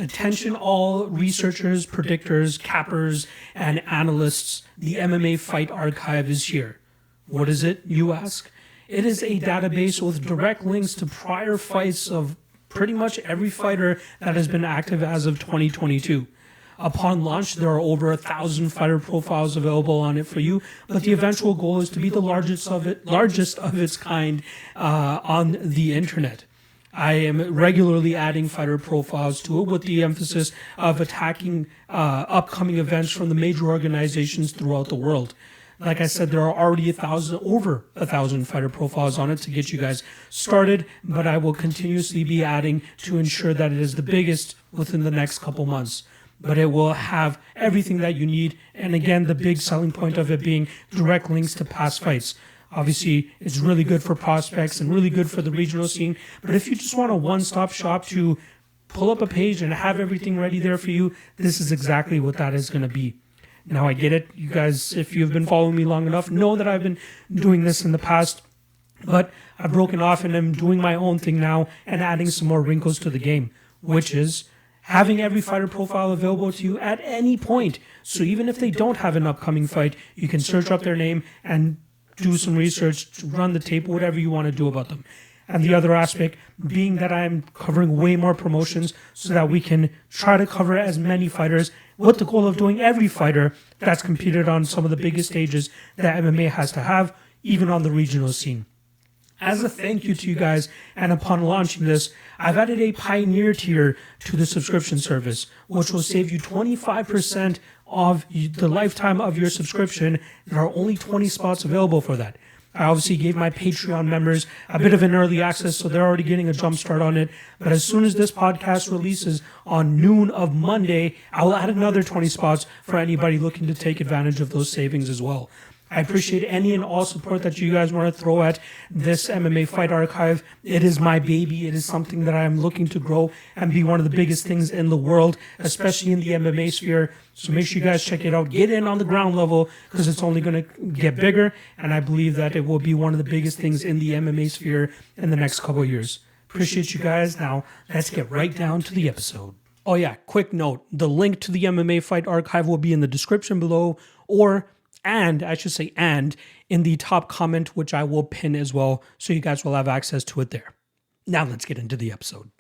Attention all researchers, predictors, cappers, and analysts. The MMA Fight Archive is here. What is it, you ask? It is a database with direct links to prior fights of pretty much every fighter that has been active as of 2022. Upon launch, there are over 1,000 fighter profiles available on it for you, but the eventual goal is to be the largest of its kind on the internet. I am regularly adding fighter profiles to it with the emphasis of attacking upcoming events from the major organizations throughout the world. Like I said, there are already over 1,000 fighter profiles on it to get you guys started, but I will continuously be adding to ensure that it is the biggest within the next couple months. But it will have everything that you need, and again, the big selling point of it being direct links to past fights. Obviously, it's really good for prospects and really good for the regional scene, but if you just want a one-stop shop to pull up a page and have everything ready there for you, this is exactly what that is going to be. Now, I get it. You guys, if you've been following me long enough, know that I've been doing this in the past, but I've broken off and I'm doing my own thing now and adding some more wrinkles to the game, which is having every fighter profile available to you at any point. So even if they don't have an upcoming fight, you can search up their name and do some research, run the tape, whatever you want to do about them. And the other aspect being that I'm covering way more promotions so that we can try to cover as many fighters with the goal of doing every fighter that's competed on some of the biggest stages that MMA has to have, even on the regional scene. As a thank you to you guys, and upon launching this, I've added a Pioneer tier to the subscription service, which will save you 25% of the lifetime of your subscription. There are only 20 spots available for that. I obviously gave my Patreon members a bit of an early access, so they're already getting a jump start on it. But as soon as this podcast releases on noon of Monday, I'll add another 20 spots for anybody looking to take advantage of those savings as well. I appreciate any and all support that you guys want to throw at this MMA Fight Archive. It is my baby. It is something that I'm looking to grow and be one of the biggest things in the world, especially in the MMA sphere. So make sure you guys check it out. Get in on the ground level because it's only going to get bigger. And I believe that it will be one of the biggest things in the MMA sphere in the next couple of years. Appreciate you guys. Now, let's get right down to the episode. Oh yeah, quick note. The link to the MMA Fight Archive will be in the description below and in the top comment, which I will pin as well, so you guys will have access to it there. Now let's get into the episode.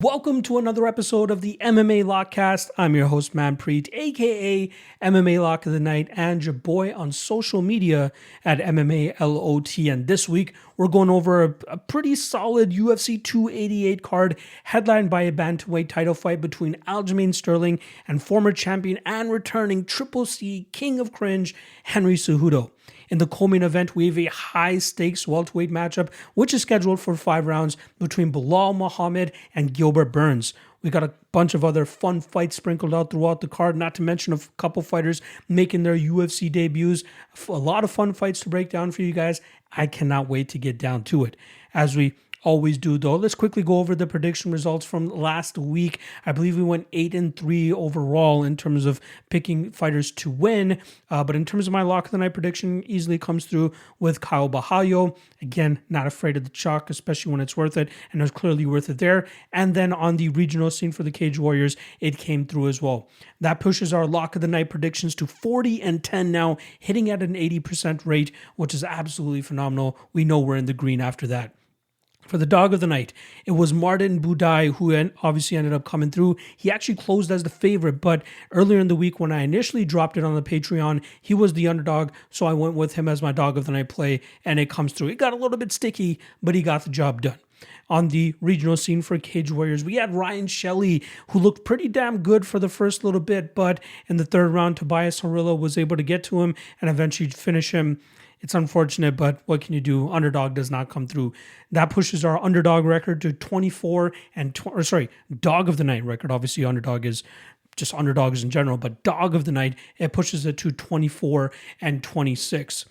Welcome to another episode of the MMA Lockcast. I'm your host, Manpreet, aka MMA Lock of the Night, and your boy on social media at MMALOTN. This week, we're going over a pretty solid UFC 288 card headlined by a bantamweight title fight between Aljamain Sterling and former champion and returning Triple C King of Cringe, Henry Cejudo. In the co-main event, we have a high-stakes welterweight matchup, which is scheduled for 5 rounds between Bilal Muhammad and Gilbert Burns. We got a bunch of other fun fights sprinkled out throughout the card, not to mention a couple fighters making their UFC debuts. A lot of fun fights to break down for you guys. I cannot wait to get down to it. As we always do, though, let's quickly go over the prediction results from last week. I believe we went 8-3 overall in terms of picking fighters to win. But in terms of my lock of the night prediction, easily comes through with Kyle Bahayo. Again, not afraid of the chalk, especially when it's worth it, and it was clearly worth it there. And then on the regional scene for the Cage Warriors, it came through as well. That pushes our lock of the night predictions to 40-10 now, hitting at an 80% rate, which is absolutely phenomenal. We know we're in the green after that. For the dog of the night, it was Martin Budai, who obviously ended up coming through. He actually closed as the favorite, but earlier in the week when I initially dropped it on the Patreon, he was the underdog, so I went with him as my dog of the night play, and it comes through. It got a little bit sticky, but he got the job done. On the regional scene for Cage Warriors, we had Ryan Shelley, who looked pretty damn good for the first little bit, but in the third round, Tobias Harilla was able to get to him and eventually finish him. It's unfortunate, but what can you do? Underdog does not come through. That pushes our underdog record to 24 dog of the night record. Obviously, underdog is just underdogs in general, but dog of the night, it pushes it to 24-26.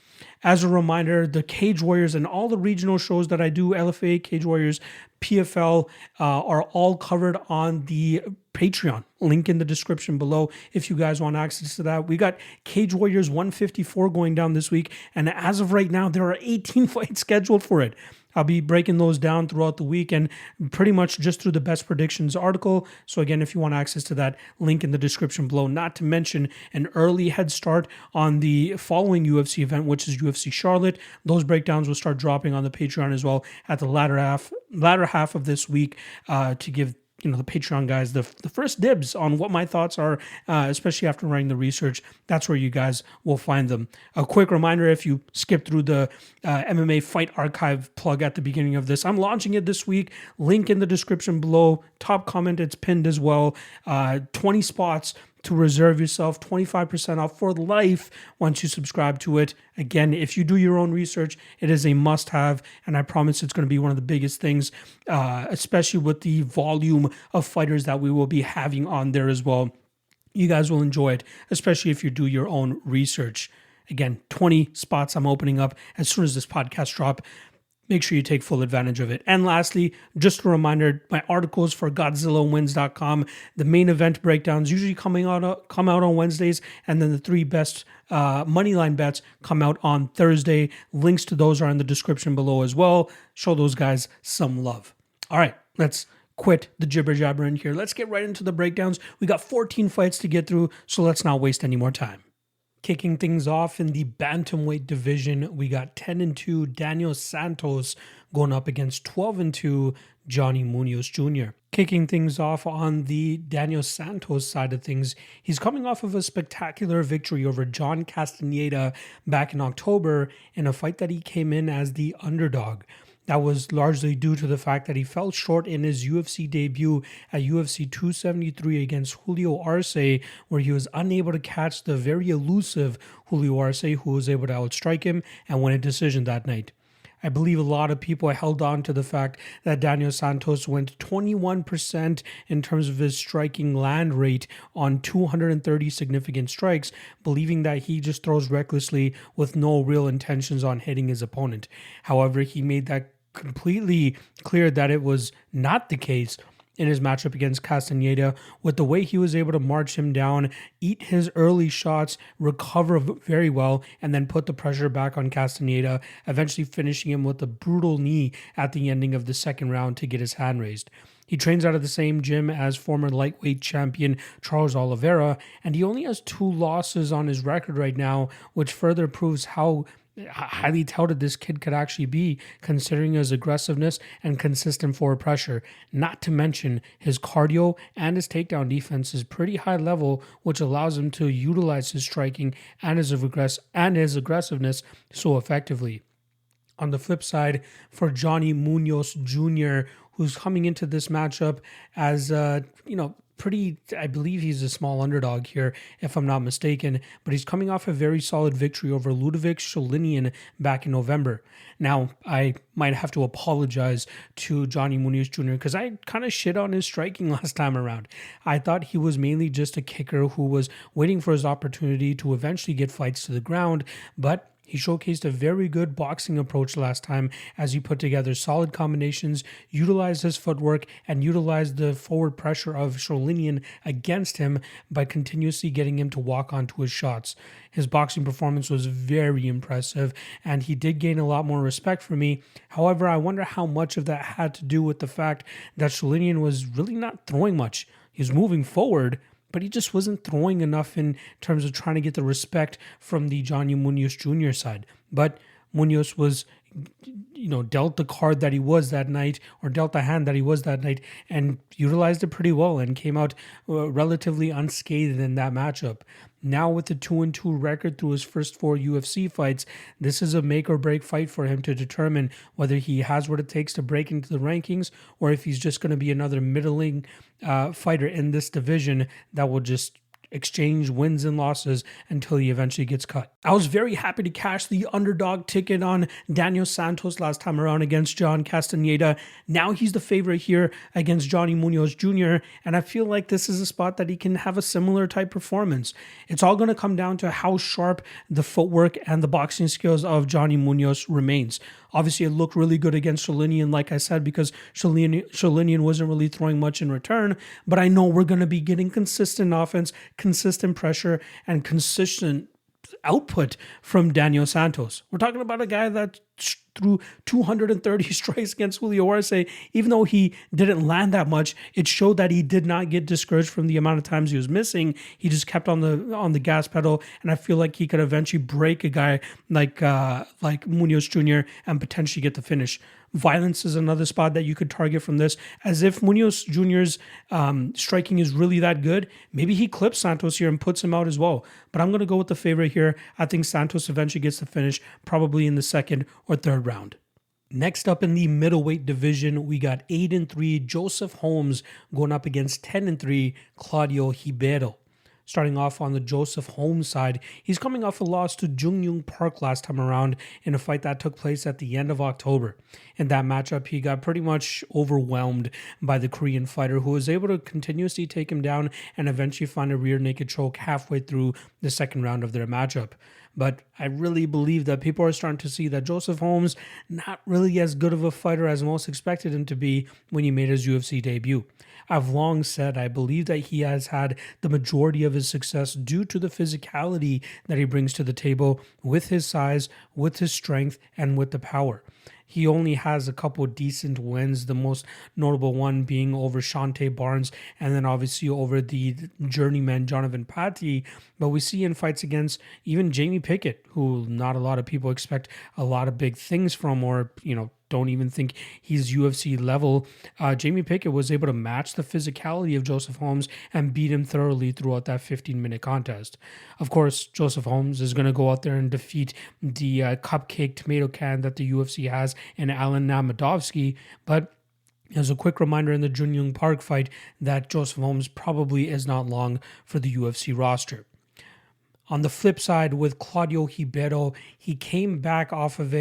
As a reminder, the Cage Warriors and all the regional shows that I do, LFA, Cage Warriors, PFL are all covered on the Patreon. Link in the description below if you guys want access to that. We got Cage Warriors 154 going down this week, and as of right now, there are 18 fights scheduled for it. I'll be breaking those down throughout the week and pretty much just through the best predictions article. So again, if you want access to that, link in the description below. Not to mention an early head start on the following UFC event, which is UFC Charlotte. Those breakdowns will start dropping on the Patreon as well at the latter half of this week to give the Patreon guys the first dibs on what my thoughts are, especially after running the research. That's where you guys will find them. A quick reminder, if you skip through the MMA Fight Archive plug at the beginning of this, I'm launching it this week. Link in the description below. Top comment, it's pinned as well. 20 spots to reserve yourself, 25% off for life once you subscribe to it. Again, if you do your own research, it is a must-have, and I promise it's going to be one of the biggest things, especially with the volume of fighters that we will be having on there as well. You guys will enjoy it, especially if you do your own research. Again, 20 spots I'm opening up as soon as this podcast drops. Make sure you take full advantage of it. And lastly, just a reminder, my articles for GodzillaWins.com, the main event breakdowns usually come out on Wednesdays, and then the 3 best Moneyline bets come out on Thursday. Links to those are in the description below as well. Show those guys some love. All right, let's quit the jibber jabber in here. Let's get right into the breakdowns. We got 14 fights to get through, so let's not waste any more time. Kicking things off in the bantamweight division, we got 10-2 Daniel Santos going up against 12-2 Johnny Munoz Jr. Kicking things off on the Daniel Santos side of things, he's coming off of a spectacular victory over John Castaneda back in October in a fight that he came in as the underdog. That was largely due to the fact that he fell short in his UFC debut at UFC 273 against Julio Arce, where he was unable to catch the very elusive Julio Arce, who was able to outstrike him and win a decision that night. I believe a lot of people held on to the fact that Daniel Santos went 21% in terms of his striking land rate on 230 significant strikes, believing that he just throws recklessly with no real intentions on hitting his opponent. However, he made that completely clear that it was not the case in his matchup against Castaneda, with the way he was able to march him down, eat his early shots, recover very well, and then put the pressure back on Castaneda, eventually finishing him with a brutal knee at the ending of the second round to get his hand raised. He trains out of the same gym as former lightweight champion Charles Oliveira, and he only has 2 losses on his record right now, which further proves how highly touted this kid could actually be, considering his aggressiveness and consistent forward pressure. Not to mention his cardio and his takedown defense is pretty high level, which allows him to utilize his striking and his aggressiveness so effectively. On the flip side, for Johnny Munoz Jr., who's coming into this matchup as I believe he's a small underdog here, if I'm not mistaken, but he's coming off a very solid victory over Ludovic Sholinian back in November. Now, I might have to apologize to Johnny Munoz Jr. because I kind of shit on his striking last time around. I thought he was mainly just a kicker who was waiting for his opportunity to eventually get fights to the ground, but he showcased a very good boxing approach last time as he put together solid combinations, utilized his footwork, and utilized the forward pressure of Sholinian against him by continuously getting him to walk onto his shots. His boxing performance was very impressive, and he did gain a lot more respect for me. However, I wonder how much of that had to do with the fact that Sholinian was really not throwing much. He was moving forward, but he just wasn't throwing enough in terms of trying to get the respect from the Johnny Munoz Jr. side. But Munoz was, dealt the card that he was that night, or dealt the hand that he was that night, and utilized it pretty well and came out relatively unscathed in that matchup. Now with the 2-2 record through his first 4 UFC fights, this is a make or break fight for him to determine whether he has what it takes to break into the rankings, or if he's just going to be another middling fighter in this division that will just exchange wins and losses until he eventually gets cut. I was very happy to cash the underdog ticket on Daniel Santos last time around against John Castaneda. Now he's the favorite here against Johnny Munoz Jr., and I feel like this is a spot that he can have a similar type performance. It's all going to come down to how sharp the footwork and the boxing skills of Johnny Munoz remains. Obviously, it looked really good against Sholinian, like I said, because Sholinian wasn't really throwing much in return. But I know we're going to be getting consistent offense, consistent pressure, and consistent output from Daniel Santos. We're talking about a guy that threw 230 strikes against Julio Arce. Even though he didn't land that much, it showed that he did not get discouraged from the amount of times he was missing. He just kept on the gas pedal, and I feel like he could eventually break a guy like Munoz Jr. and potentially get the finish. Violence is another spot that you could target from this. As if Munoz Jr.'s striking is really that good, maybe he clips Santos here and puts him out as well. But I'm going to go with the favorite here. I think Santos eventually gets the finish, probably in the second or third round. Next up in the middleweight division, we got 8-3 Joseph Holmes going up against 10-3 Claudio Ribeiro. Starting off on the Joseph Holmes side, he's coming off a loss to Jung Young Park last time around in a fight that took place at the end of October. In that matchup, he got pretty much overwhelmed by the Korean fighter, who was able to continuously take him down and eventually find a rear naked choke halfway through the second round of their matchup. But I really believe that people are starting to see that Joseph Holmes, not really as good of a fighter as most expected him to be when he made his UFC debut. I've long said I believe that he has had the majority of his success due to the physicality that he brings to the table with his size, with his strength, and with the power. He only has a couple of decent wins, the most notable one being over Shante Barnes and then obviously over the journeyman Jonathan Patti. But we see in fights against even Jamie Pickett, who not a lot of people expect a lot of big things from, or, don't even think he's UFC level. Jamie Pickett was able to match the physicality of Joseph Holmes and beat him thoroughly throughout that 15-minute contest. Of course, Joseph Holmes is going to go out there and defeat the cupcake tomato can that the UFC has in Alan Namadovsky, but as a quick reminder in the Jun Young Park fight that Joseph Holmes probably is not long for the UFC roster. On the flip side, with Claudio Ribeiro, he came back off of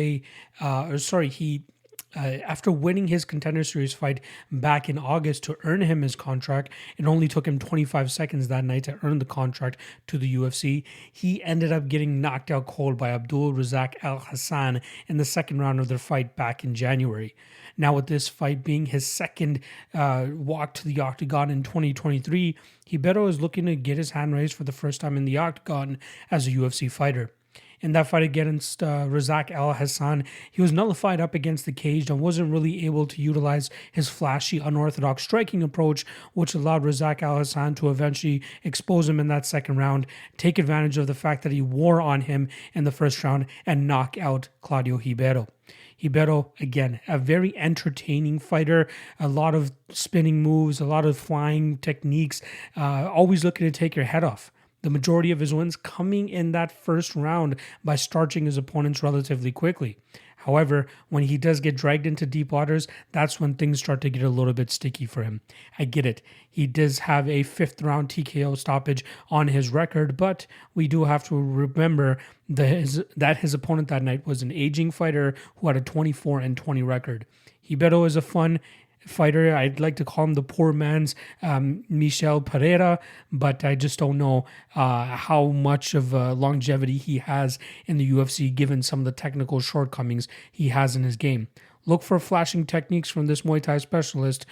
after winning his Contender Series fight back in August to earn him his contract. It only took him 25 seconds that night to earn the contract to the UFC. He ended up getting knocked out cold by Abdul Razak Al Hassan in the second round of their fight back in January. Now, with this fight being his second walk to the octagon in 2023, Ribeiro is looking to get his hand raised for the first time in the octagon as a UFC fighter. In that fight against Razak Al Hassan, he was nullified up against the cage and wasn't really able to utilize his flashy, unorthodox striking approach, which allowed Razak Al Hassan to eventually expose him in that second round, take advantage of the fact that he wore on him in the first round, and knock out Claudio Ribeiro. Ribeiro, again, a very entertaining fighter, a lot of spinning moves, a lot of flying techniques, always looking to take your head off. The majority of his wins coming in that first round by starching his opponents relatively quickly. However, when he does get dragged into deep waters, that's when things start to get a little bit sticky for him. I get it. He does have a 5th round TKO stoppage on his record, but we do have to remember that his opponent that night was an aging fighter who had a 24-20 record. Ribeiro is a fun fighter. I'd like to call him the poor man's Michel Pereira, but I just don't know how much of longevity he has in the UFC given some of the technical shortcomings he has in his game. Look for flashing techniques from this Muay Thai specialist,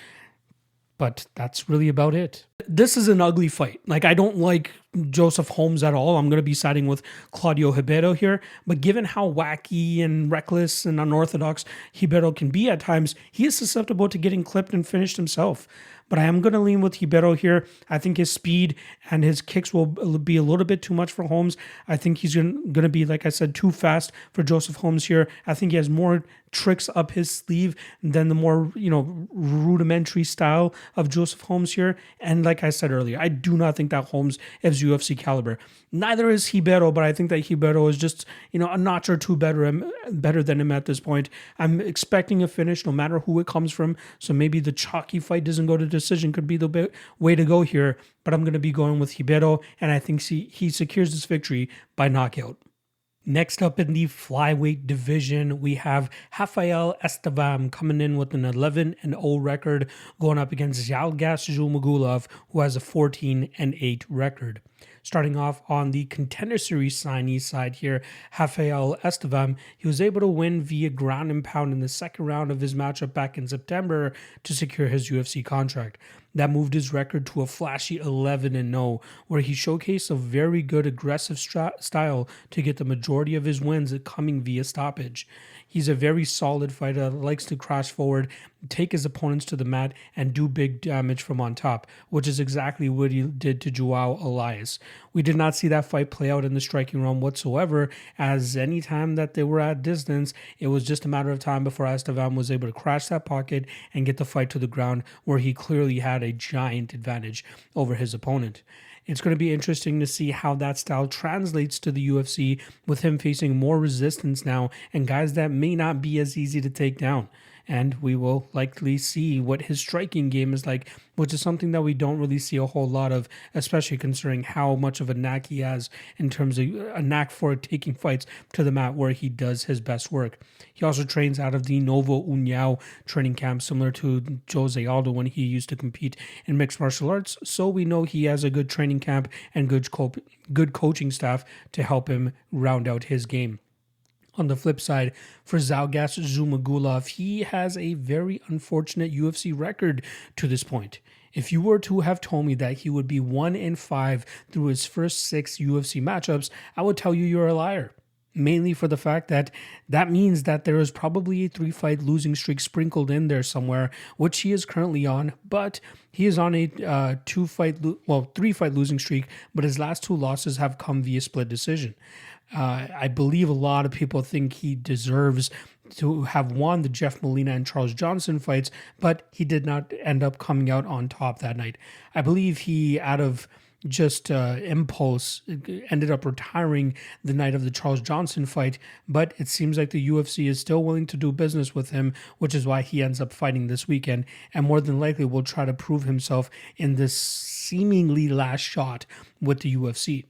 but that's really about it. This is an ugly fight. I don't like Joseph Holmes at all. I'm going to be siding with Claudio Ribeiro here. But given how wacky and reckless and unorthodox Ribeiro can be at times, he is susceptible to getting clipped and finished himself. But I am going to lean with Ribeiro here. I think his speed and his kicks will be a little bit too much for Holmes. I think he's going to be, like I said, too fast for Joseph Holmes here. I think he has more tricks up his sleeve than the more, rudimentary style of Joseph Holmes here. And like I said earlier, I do not think that Holmes is UFC caliber. Neither is Ribeiro, but I think that Ribeiro is just, a notch or two better than him at this point. I'm expecting a finish no matter who it comes from. So maybe the chalky fight doesn't go to decision could be the way to go here. But I'm going to be going with Ribeiro, and I think he secures this victory by knockout. Next up in the flyweight division, we have Rafael Estevam coming in with an 11-0 record, going up against Zhalgas Zhumagulov, who has a 14-8 record. Starting off on the Contender Series signee side here, Rafael Estevam, he was able to win via ground and pound in the second round of his matchup back in September to secure his UFC contract. That moved his record to a flashy 11-0, where he showcased a very good aggressive style to get the majority of his wins coming via stoppage. He's a very solid fighter that likes to crash forward, take his opponents to the mat, and do big damage from on top, which is exactly what he did to Joao Elias. We did not see that fight play out in the striking realm whatsoever, as any time that they were at distance, it was just a matter of time before Estevam was able to crash that pocket and get the fight to the ground, where he clearly had a giant advantage over his opponent. It's going to be interesting to see how that style translates to the UFC, with him facing more resistance now and guys that may not be as easy to take down. And we will likely see what his striking game is like, which is something that we don't really see a whole lot of, especially considering how much of a knack he has in terms of a knack for taking fights to the mat where he does his best work. He also trains out of the Novo União training camp, similar to Jose Aldo when he used to compete in mixed martial arts, so we know he has a good training camp and good coaching staff to help him round out his game. On the flip side, for Zhalgas Zhumagulov, he has a very unfortunate UFC record to this point. If you were to have told me that he would be 1-5 through his first 6 UFC matchups, I would tell you you're a liar. Mainly for the fact that means that there is probably a 3-fight losing streak sprinkled in there somewhere, which he is currently on, but he is on a 3-fight losing streak, but his last 2 losses have come via split decision. I believe a lot of people think he deserves to have won the Jeff Molina and Charles Johnson fights, but he did not end up coming out on top that night. I believe he, out of just impulse, ended up retiring the night of the Charles Johnson fight, but it seems like the UFC is still willing to do business with him, which is why he ends up fighting this weekend, and more than likely will try to prove himself in this seemingly last shot with the UFC.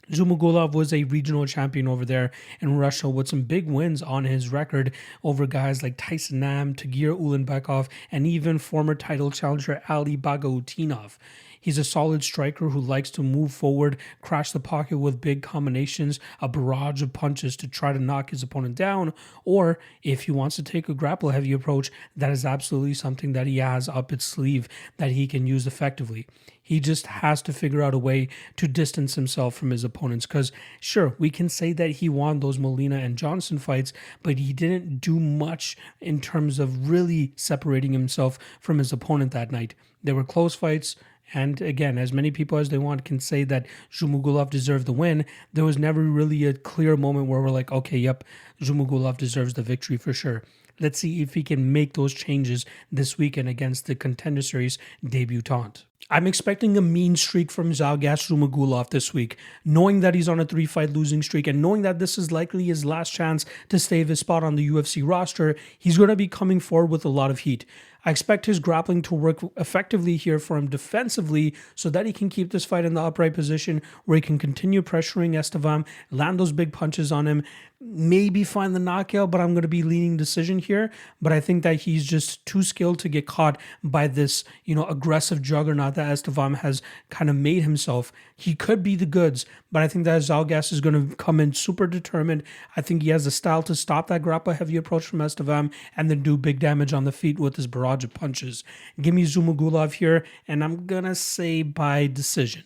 Zhumagulov was a regional champion over there in Russia with some big wins on his record over guys like Tyson Nam, Tagir Ulanbekov, and even former title challenger Ali Bagautinov. He's a solid striker who likes to move forward, crash the pocket with big combinations, a barrage of punches to try to knock his opponent down, or if he wants to take a grapple-heavy approach, that is absolutely something that he has up its sleeve that he can use effectively. He just has to figure out a way to distance himself from his opponents, because sure, we can say that he won those Molina and Johnson fights, but he didn't do much in terms of really separating himself from his opponent that night. They were close fights, and again, as many people as they want can say that Zhumagulov deserved the win, there was never really a clear moment where we're like, okay, yep, Zhumagulov deserves the victory for sure. Let's see if he can make those changes this weekend against the Contender Series debutant. I'm expecting a mean streak from Zhalgas Zhumagulov this week, knowing that he's on a 3-fight losing streak and knowing that this is likely his last chance to save his spot on the UFC roster. He's going to be coming forward with a lot of heat. I expect his grappling to work effectively here for him defensively so that he can keep this fight in the upright position where he can continue pressuring Estevam, land those big punches on him, maybe find the knockout, but I'm going to be leaning decision here. But I think that he's just too skilled to get caught by this, aggressive juggernaut that Estevam has kind of made himself. He could be the goods, but I think that Zhalgas is going to come in super determined. I think he has the style to stop that grapple-heavy approach from Estevam and then do big damage on the feet with his barrage of punches. Give me Zhumagulov here, and I'm going to say by decision.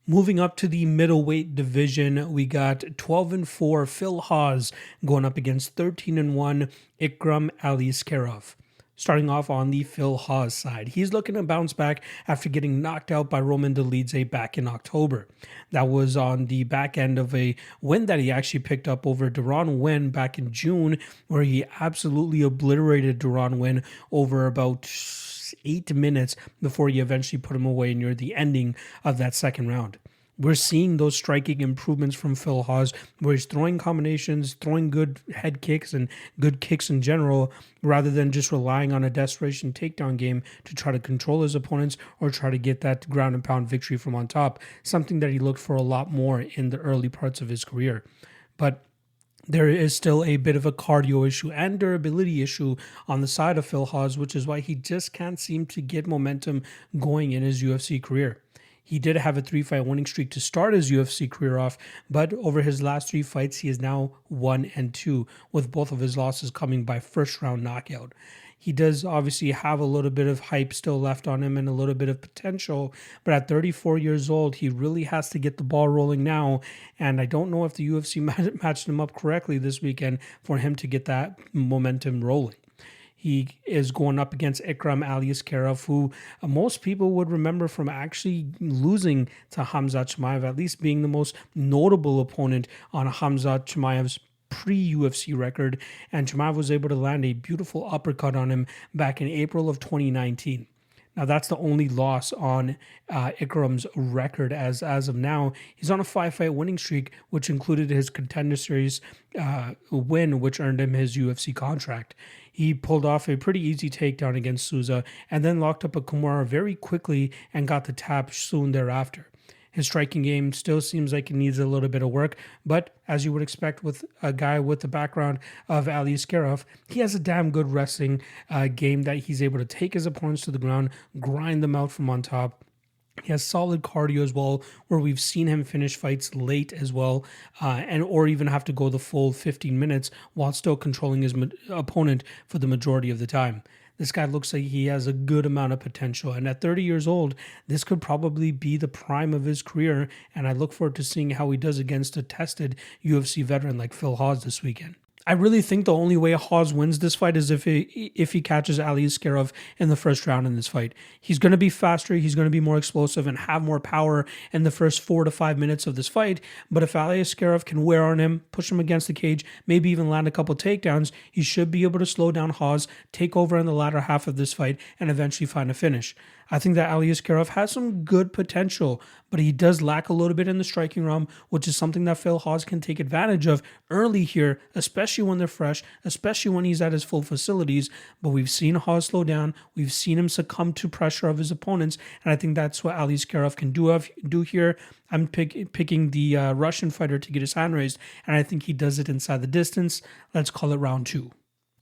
Moving up to the middleweight division, we got 12-4 Phil Hawes going up against 13-1 Ikram Aliskerov. Starting off on the Phil Hawes side, he's looking to bounce back after getting knocked out by Roman Dolidze back in October. That was on the back end of a win that he actually picked up over Duran Nguyen back in June, where he absolutely obliterated Duran Nguyen over about 8 minutes before he eventually put him away near the ending of that second round. We're seeing those striking improvements from Phil Hawes, where he's throwing combinations, throwing good head kicks and good kicks in general, rather than just relying on a desperation takedown game to try to control his opponents or try to get that ground and pound victory from on top, something that he looked for a lot more in the early parts of his career. But there is still a bit of a cardio issue and durability issue on the side of Phil Hawes, which is why he just can't seem to get momentum going in his UFC career. He did have a 3-fight winning streak to start his UFC career off, but over his last 3 fights, he is now 1-2, with both of his losses coming by first-round knockout. He does obviously have a little bit of hype still left on him and a little bit of potential, but at 34 years old, he really has to get the ball rolling now, and I don't know if the UFC matched him up correctly this weekend for him to get that momentum rolling. He is going up against Aliskerov, who most people would remember from actually losing to Khamzat Chimaev, at least being the most notable opponent on Khamzat Chimaev's pre-UFC record, and Chimaev was able to land a beautiful uppercut on him back in April of 2019. Now, that's the only loss on Ikram's record as of now. He's on a 5-fight winning streak, which included his Contender Series win, which earned him his UFC contract. He pulled off a pretty easy takedown against Souza and then locked up a Kimura very quickly and got the tap soon thereafter. His striking game still seems like it needs a little bit of work, but as you would expect with a guy with the background of Aliskerov, he has a damn good wrestling game that he's able to take his opponents to the ground, grind them out from on top. He has solid cardio as well, where we've seen him finish fights late as well, or even have to go the full 15 minutes while still controlling his opponent for the majority of the time. This guy looks like he has a good amount of potential, and at 30 years old, this could probably be the prime of his career, and I look forward to seeing how he does against a tested UFC veteran like Phil Hawes this weekend. I really think the only way Hawes wins this fight is if he catches Aliskerov in the first round in this fight. He's going to be faster, he's going to be more explosive and have more power in the first 4 to 5 minutes of this fight. But if Aliskerov can wear on him, push him against the cage, maybe even land a couple takedowns, he should be able to slow down Hawes, take over in the latter half of this fight, and eventually find a finish. I think that Aliskerov has some good potential, but he does lack a little bit in the striking realm, which is something that Phil Hawes can take advantage of early here, especially when they're fresh, especially when he's at his full facilities. But we've seen Hawes slow down. We've seen him succumb to pressure of his opponents, and I think that's what Aliskerov can do here. I'm picking the Russian fighter to get his hand raised, and I think he does it inside the distance. Let's call it round 2.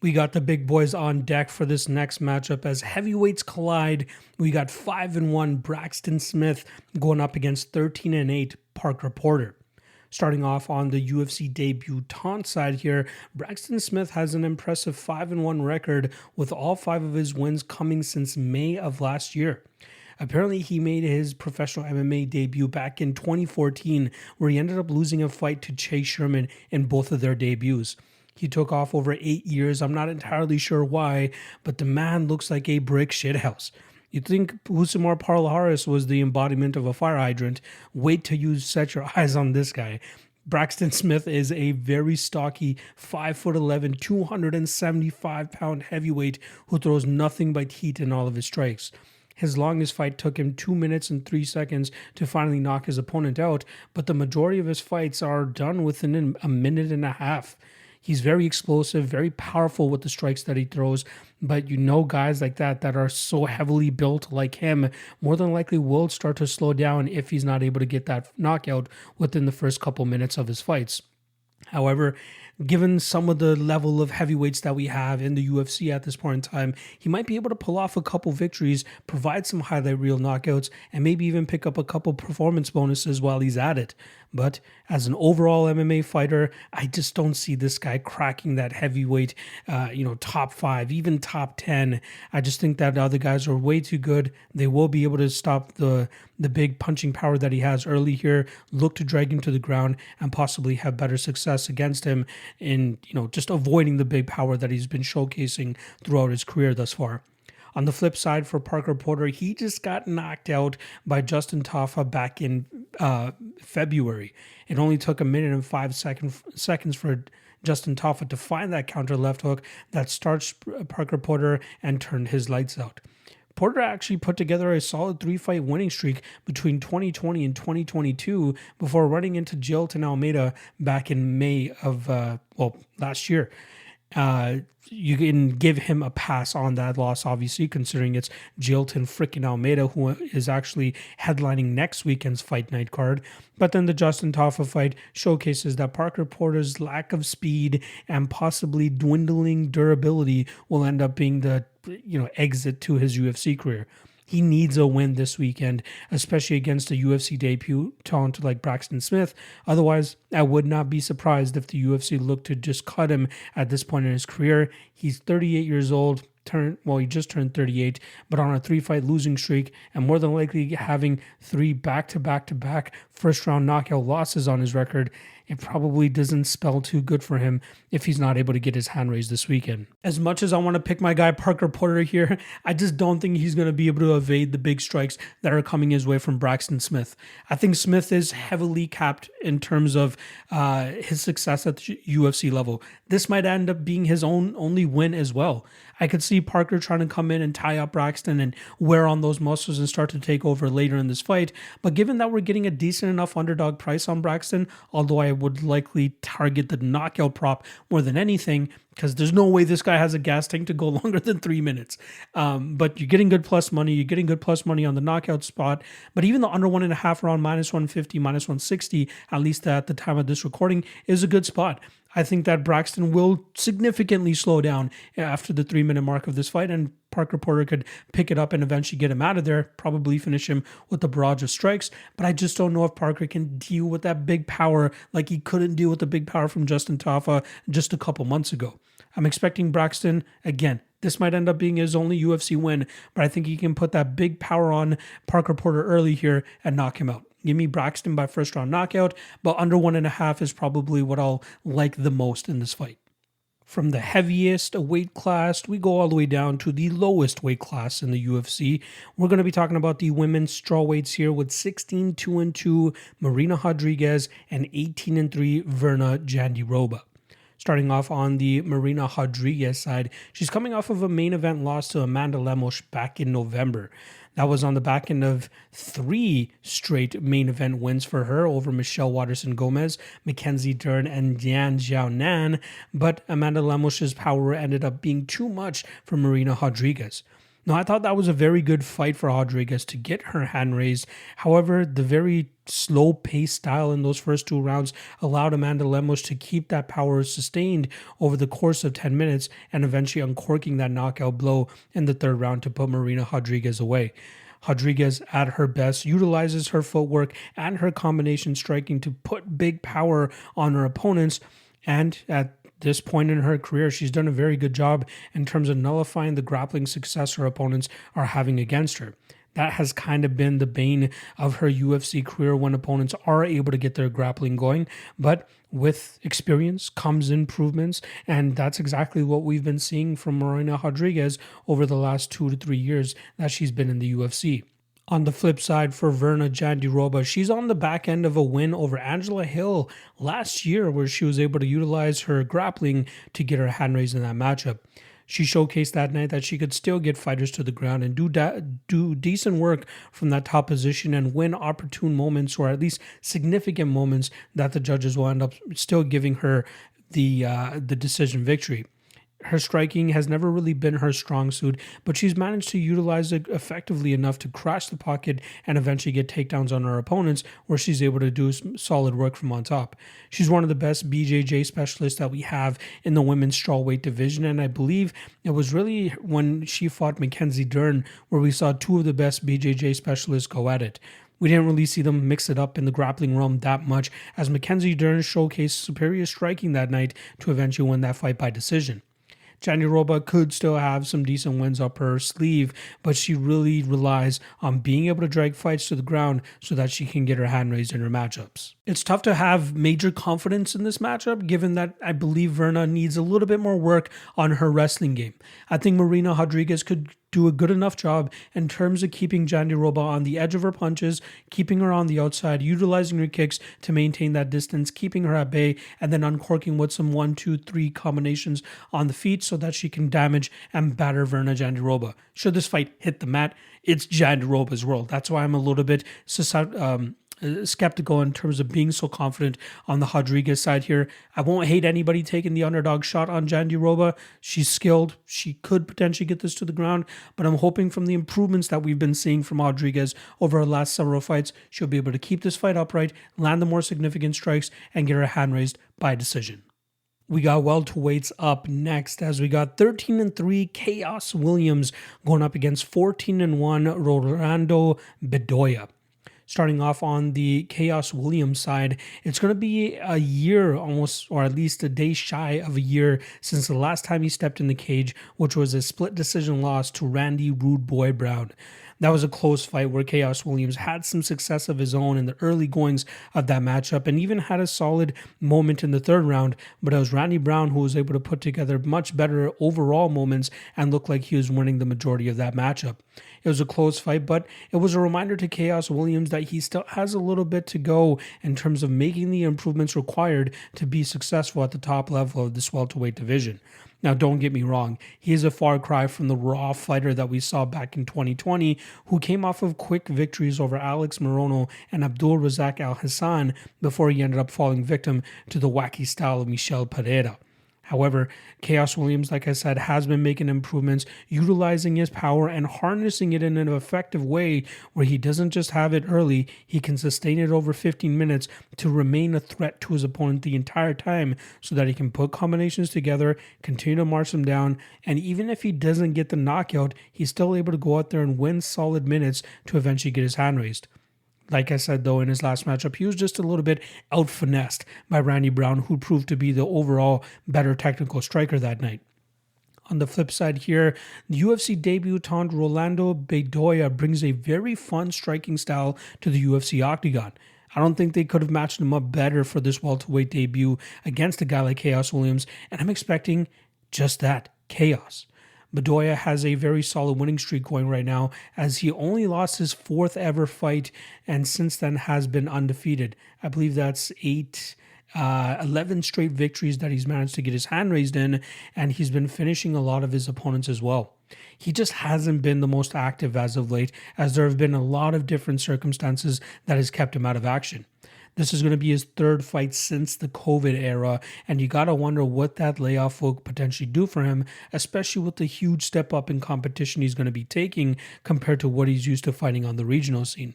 We got the big boys on deck for this next matchup as heavyweights collide. We got 5-1 Braxton Smith going up against 13-8 Parker Porter. Starting off on the UFC debutant side here, Braxton Smith has an impressive 5-1 record, with all 5 of his wins coming since May of last year. Apparently, he made his professional MMA debut back in 2014, where he ended up losing a fight to Chase Sherman in both of their debuts. He took off over 8 years. I'm not entirely sure why, but the man looks like a brick shithouse. You'd think Husamar Parlaharis was the embodiment of a fire hydrant. Wait till you set your eyes on this guy. Braxton Smith is a very stocky 5'11", 275-pound heavyweight who throws nothing but heat in all of his strikes. His longest fight took him 2 minutes and 3 seconds to finally knock his opponent out, but the majority of his fights are done within a minute and a half. He's very explosive, very powerful with the strikes that he throws, but guys like that are so heavily built like him more than likely will start to slow down if he's not able to get that knockout within the first couple minutes of his fights. However, given some of the level of heavyweights that we have in the UFC at this point in time, he might be able to pull off a couple victories, provide some highlight reel knockouts, and maybe even pick up a couple performance bonuses while he's at it. But as an overall MMA fighter, I just don't see this guy cracking that heavyweight, top 5, even top 10. I just think that the other guys are way too good. They will be able to stop the big punching power that he has early here, look to drag him to the ground, and possibly have better success against him in, just avoiding the big power that he's been showcasing throughout his career thus far. On the flip side for Parker Porter, he just got knocked out by Justin Tafa back in February. It only took 1 minute and 5 seconds for Justin Tafa to find that counter left hook that starched Parker Porter and turned his lights out. Porter actually put together a solid 3-fight winning streak between 2020 and 2022 before running into Jailton Almeida back in May of last year. You can give him a pass on that loss, obviously, considering it's Jailton freaking Almeida who is actually headlining next weekend's fight night card. But then the Justin Tafa fight showcases that Parker Porter's lack of speed and possibly dwindling durability will end up being the exit to his UFC career. He needs a win this weekend, especially against a UFC debutant like Braxton Smith. Otherwise, I would not be surprised if the UFC looked to just cut him at this point in his career. He's 38 years old. He just turned 38, but on a 3-fight losing streak, and more than likely having 3 back-to-back first-round knockout losses on his record. It probably doesn't spell too good for him if he's not able to get his hand raised this weekend. As much as I want to pick my guy Parker Porter here, I just don't think he's going to be able to evade the big strikes that are coming his way from Braxton Smith. I think Smith is heavily capped in terms of his success at the UFC level. This might end up being his only win as well. I could see Parker trying to come in and tie up Braxton and wear on those muscles and start to take over later in this fight. But given that we're getting a decent enough underdog price on Braxton, although I would likely target the knockout prop more than anything, because there's no way this guy has a gas tank to go longer than 3 minutes. But you're getting good plus money. You're getting good plus money on the knockout spot. But even the under 1.5 round, -150, -160, at least at the time of this recording, is a good spot. I think that Braxton will significantly slow down after the 3-minute mark of this fight, and Parker Porter could pick it up and eventually get him out of there, probably finish him with a barrage of strikes. But I just don't know if Parker can deal with that big power like he couldn't deal with the big power from Justin Tafa just a couple months ago. I'm expecting Braxton, again, this might end up being his only UFC win, but I think he can put that big power on Parker Porter early here and knock him out. Give me Braxton by first round knockout, but under 1.5 is probably what I'll like the most in this fight. From the heaviest weight class, we go all the way down to the lowest weight class in the UFC. We're going to be talking about the women's strawweights here with 16-2-2 Marina Rodriguez and 18-3 Virna Jandiroba. Starting off on the Marina Rodriguez side, she's coming off of a main event loss to Amanda Lemos back in November. That was on the back end of 3 straight main event wins for her over Michelle Waterson-Gomez, Mackenzie Dern, and Yan Xiaonan, but Amanda Lemos' power ended up being too much for Marina Rodriguez. Now, I thought that was a very good fight for Rodriguez to get her hand raised. However, the very slow-paced style in those first 2 rounds allowed Amanda Lemos to keep that power sustained over the course of 10 minutes and eventually uncorking that knockout blow in the 3rd round to put Marina Rodriguez away. Rodriguez, at her best, utilizes her footwork and her combination striking to put big power on her opponents, and at this point in her career, she's done a very good job in terms of nullifying the grappling success her opponents are having against her. That has kind of been the bane of her UFC career when opponents are able to get their grappling going. But with experience comes improvements, and that's exactly what we've been seeing from Marina Rodriguez over the last 2 to 3 years that she's been in the UFC. On the flip side, for Virna Jandiroba, she's on the back end of a win over Angela Hill last year, where she was able to utilize her grappling to get her hand raised in that matchup. She showcased that night that she could still get fighters to the ground and do decent work from that top position and win opportune moments, or at least significant moments, that the judges will end up still giving her the decision victory. Her striking has never really been her strong suit, but she's managed to utilize it effectively enough to crash the pocket and eventually get takedowns on her opponents, where she's able to do solid work from on top. She's one of the best BJJ specialists that we have in the women's strawweight division, and I believe it was really when she fought Mackenzie Dern where we saw 2 of the best BJJ specialists go at it. We didn't really see them mix it up in the grappling realm that much, as Mackenzie Dern showcased superior striking that night to eventually win that fight by decision. Jandiroba could still have some decent wins up her sleeve, but she really relies on being able to drag fights to the ground so that she can get her hand raised in her matchups. It's tough to have major confidence in this matchup, given that I believe Virna needs a little bit more work on her wrestling game. I think Marina Rodriguez could do a good enough job in terms of keeping Jandiroba on the edge of her punches, keeping her on the outside, utilizing her kicks to maintain that distance, keeping her at bay, and then uncorking with some 1, 2, 3 combinations on the feet so that she can damage and batter Virna Jandiroba. Should this fight hit the mat, it's Jandiroba's world. That's why I'm a little bit skeptical in terms of being so confident on the Rodriguez side here. I won't hate anybody taking the underdog shot on Jandiroba. She's skilled. She could potentially get this to the ground, but I'm hoping from the improvements that we've been seeing from Rodriguez over her last several fights, she'll be able to keep this fight upright, land the more significant strikes, and get her hand raised by decision. We got welterweights up next as we got 13-3 Chaos Williams going up against 14-1 Rolando Bedoya. Starting off on the Chaos Williams side, it's going to be a year almost, or at least a day shy of a year since the last time he stepped in the cage, which was a split decision loss to Randy Rude Boy Brown. That was a close fight where Chaos Williams had some success of his own in the early goings of that matchup and even had a solid moment in the third round, but it was Randy Brown who was able to put together much better overall moments and looked like he was winning the majority of that matchup. It was a close fight, but it was a reminder to Chaos Williams that he still has a little bit to go in terms of making the improvements required to be successful at the top level of this welterweight division. Now, don't get me wrong, he is a far cry from the raw fighter that we saw back in 2020, who came off of quick victories over Alex Morono and Abdul Razak Al Hassan before he ended up falling victim to the wacky style of Michel Pereira. However, Chaos Williams, like I said, has been making improvements, utilizing his power and harnessing it in an effective way where he doesn't just have it early, he can sustain it over 15 minutes to remain a threat to his opponent the entire time so that he can put combinations together, continue to march them down, and even if he doesn't get the knockout, he's still able to go out there and win solid minutes to eventually get his hand raised. Like I said, though, in his last matchup, he was just a little bit out-finessed by Randy Brown, who proved to be the overall better technical striker that night. On the flip side here, the UFC debutant Rolando Bedoya brings a very fun striking style to the UFC octagon. I don't think they could have matched him up better for this welterweight debut against a guy like Chaos Williams, and I'm expecting just that, chaos. Bedoya has a very solid winning streak going right now as he only lost his fourth ever fight and since then has been undefeated. I believe that's 11 straight victories that he's managed to get his hand raised in, and he's been finishing a lot of his opponents as well. He just hasn't been the most active as of late, as there have been a lot of different circumstances that has kept him out of action. This is going to be his third fight since the COVID era, and you got to wonder what that layoff will potentially do for him, especially with the huge step up in competition he's going to be taking compared to what he's used to fighting on the regional scene.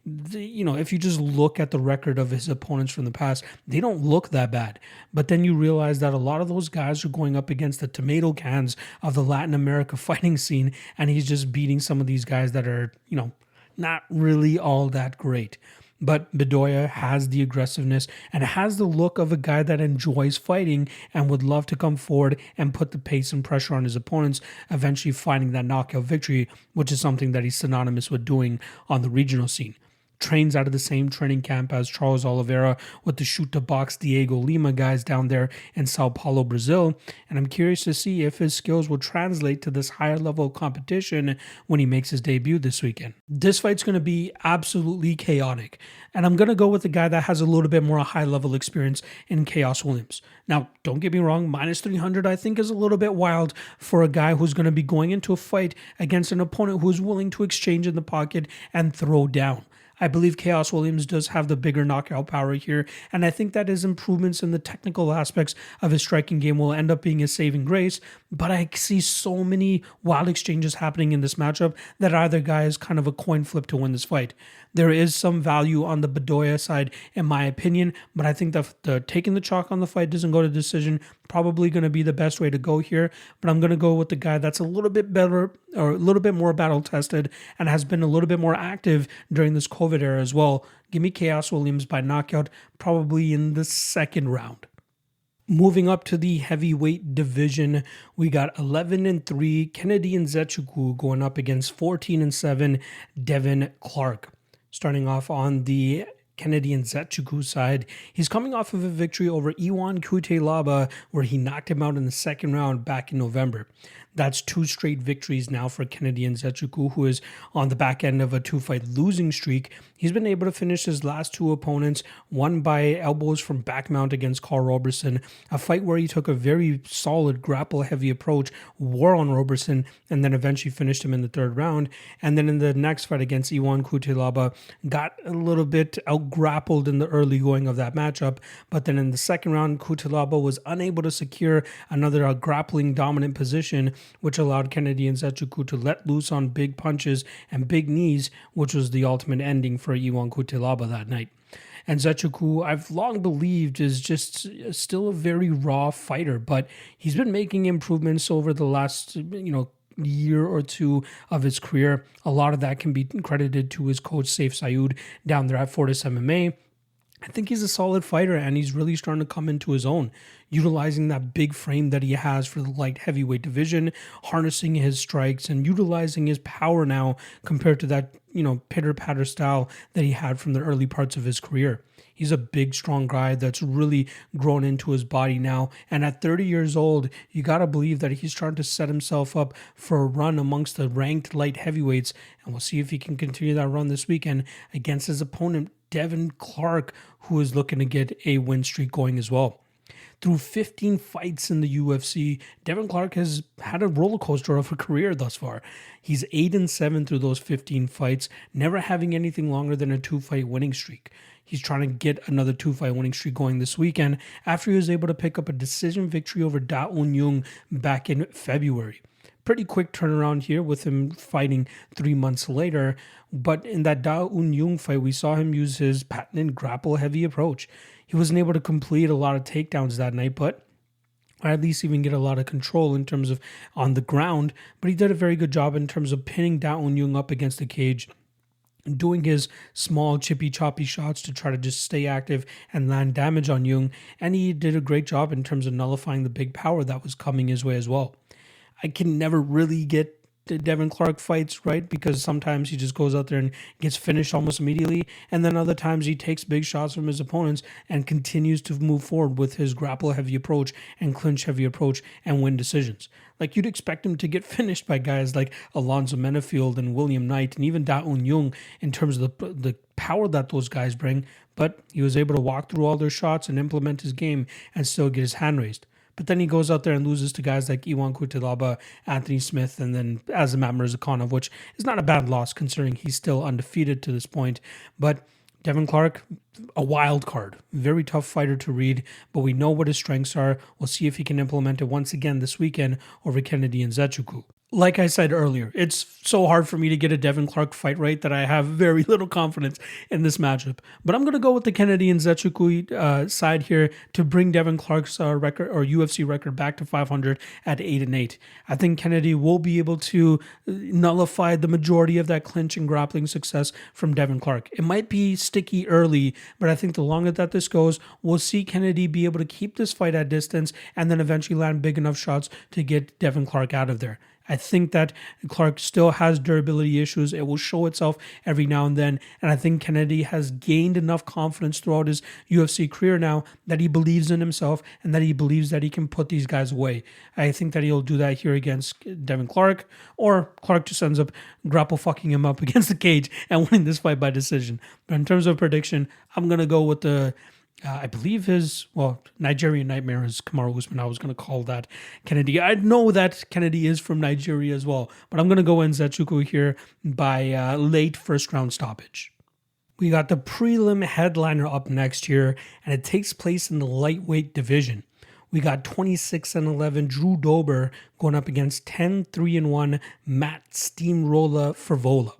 If you just look at the record of his opponents from the past, they don't look that bad. But then you realize that a lot of those guys are going up against the tomato cans of the Latin America fighting scene, and he's just beating some of these guys that are, not really all that great. But Bedoya has the aggressiveness and has the look of a guy that enjoys fighting and would love to come forward and put the pace and pressure on his opponents, eventually finding that knockout victory, which is something that he's synonymous with doing on the regional scene. Trains out of the same training camp as Charles Oliveira with the Shoot to Box Diego Lima guys down there in Sao Paulo, Brazil. And I'm curious to see if his skills will translate to this higher level of competition when he makes his debut this weekend. This fight's going to be absolutely chaotic. And I'm going to go with the guy that has a little bit more high level experience in Chaos Williams. Now, don't get me wrong, minus 300 I think is a little bit wild for a guy who's going to be going into a fight against an opponent who's willing to exchange in the pocket and throw down. I believe Chaos Williams does have the bigger knockout power here, and I think that his improvements in the technical aspects of his striking game will end up being his saving grace, but I see so many wild exchanges happening in this matchup that either guy is kind of a coin flip to win this fight. There is some value on the Bedoya side, in my opinion, but I think the taking the chalk on the fight doesn't go to decision. Probably going to be the best way to go here, but I'm going to go with the guy that's a little bit better or a little bit more battle tested and has been a little bit more active during this COVID era as well. Give me Chaos Williams by knockout, probably in the second round. Moving up to the heavyweight division, we got 11-3 Kennedy Nzechukwu going up against 14-7 Devin Clark. Starting off on the Kennedy Nzechukwu side, he's coming off of a victory over Iwan Kutelaba where he knocked him out in the second round back in November. That's 2 straight victories now for Kennedy Nzechukwu, who is on the back end of a 2-fight losing streak. He's been able to finish his last 2 opponents, one by elbows from back mount against Carl Roberson, a fight where he took a very solid grapple-heavy approach, wore on Roberson, and then eventually finished him in the third round. And then in the next fight against Iwan Kutelaba, got a little bit out-grappled in the early going of that matchup, but then in the second round, Kutelaba was unable to secure another grappling dominant position, which allowed Kennedy Nzechukwu to let loose on big punches and big knees, which was the ultimate ending for Iwan Kutelaba that night. And Nzechukwu, I've long believed, is just still a very raw fighter, but he's been making improvements over the last, year or two of his career. A lot of that can be credited to his coach, Saif Sayoud, down there at Fortis MMA. I think he's a solid fighter, and he's really starting to come into his own, utilizing that big frame that he has for the light heavyweight division, harnessing his strikes, and utilizing his power now compared to that, pitter-patter style that he had from the early parts of his career. He's a big, strong guy that's really grown into his body now. And at 30 years old, you got to believe that he's trying to set himself up for a run amongst the ranked light heavyweights. And we'll see if he can continue that run this weekend against his opponent, Devin Clark, who is looking to get a win streak going as well. Through 15 fights in the UFC, Devin Clark has had a roller coaster of a career thus far. He's 8-7 through those 15 fights, never having anything longer than a 2-fight winning streak. He's trying to get another 2-fight winning streak going this weekend after he was able to pick up a decision victory over Da Un Jung back in February. Pretty quick turnaround here with him fighting 3 months later. But in that Da Un Jung fight, we saw him use his patented grapple-heavy approach. He wasn't able to complete a lot of takedowns that night, but or at least even get a lot of control in terms of on the ground. But he did a very good job in terms of pinning Da Un Jung up against the cage, doing his small chippy choppy shots to try to just stay active and land damage on Jung. And he did a great job in terms of nullifying the big power that was coming his way as well. I can never really get the Devin Clark fights right, because sometimes he just goes out there and gets finished almost immediately, and then other times he takes big shots from his opponents and continues to move forward with his grapple heavy approach and clinch heavy approach and win decisions. Like, you'd expect him to get finished by guys like Alonzo Menefield and William Knight and even Da Un Jung in terms of the power that those guys bring, but he was able to walk through all their shots and implement his game and still get his hand raised. But then he goes out there and loses to guys like Iwan Kutilaba, Anthony Smith, and then Azamat Mirzakhanov, which is not a bad loss considering he's still undefeated to this point. But Devin Clark, a wild card, very tough fighter to read, but we know what his strengths are. We'll see if he can implement it once again this weekend over Kennedy and Nzechukwu. Like I said earlier, it's so hard for me to get a Devin Clark fight right that I have very little confidence in this matchup. But I'm going to go with the Kennedy and Nzechukwu side here to bring Devin Clark's record or UFC record back to 500 at 8-8. I think Kennedy will be able to nullify the majority of that clinch and grappling success from Devin Clark. It might be sticky early, but I think the longer that this goes, we'll see Kennedy be able to keep this fight at distance and then eventually land big enough shots to get Devin Clark out of there. I think that Clark still has durability issues. It will show itself every now and then. And I think Kennedy has gained enough confidence throughout his UFC career now that he believes in himself and that he believes that he can put these guys away. I think that he'll do that here against Devin Clark, or Clark just ends up grapple fucking him up against the cage and winning this fight by decision. But in terms of prediction, I'm going to go with the I believe Nigerian Nightmare is Kamaru Usman. I was going to call that Kennedy. I know that Kennedy is from Nigeria as well, but I'm going to go in Nzechukwu here by late first round stoppage. We got the prelim headliner up next here, and it takes place in the lightweight division. We got 26-11 Drew Dober going up against 10-3-1 Matt Steamroller Frevola.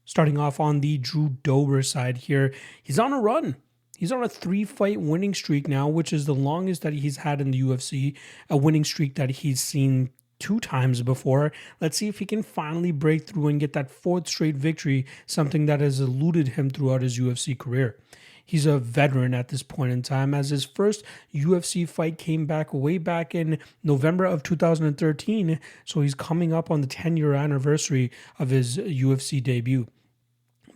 Starting off on the Drew Dober side here, he's on a run. He's on a 3-fight winning streak now, which is the longest that he's had in the UFC, a winning streak that he's seen 2 times before. Let's see if he can finally break through and get that 4th straight victory, something that has eluded him throughout his UFC career. He's a veteran at this point in time, as his first UFC fight came back way back in November of 2013, so he's coming up on the 10-year anniversary of his UFC debut.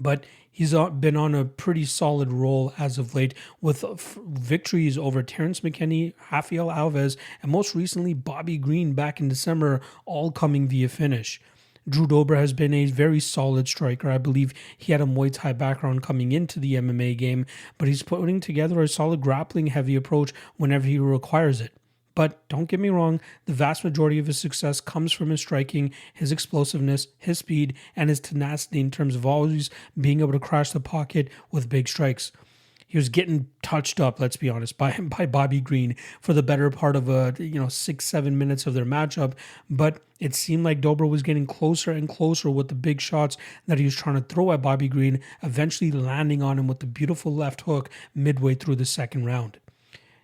But he's been on a pretty solid roll as of late, with victories over Terrence McKinney, Rafael Alves, and most recently Bobby Green back in December, all coming via finish. Drew Dober has been a very solid striker. I believe he had a Muay Thai background coming into the MMA game, but he's putting together a solid grappling heavy approach whenever he requires it. But don't get me wrong, the vast majority of his success comes from his striking, his explosiveness, his speed, and his tenacity in terms of always being able to crash the pocket with big strikes. He was getting touched up, let's be honest, by Bobby Green for the better part of 6-7 minutes of their matchup. But it seemed like Dober was getting closer and closer with the big shots that he was trying to throw at Bobby Green, eventually landing on him with the beautiful left hook midway through the second round.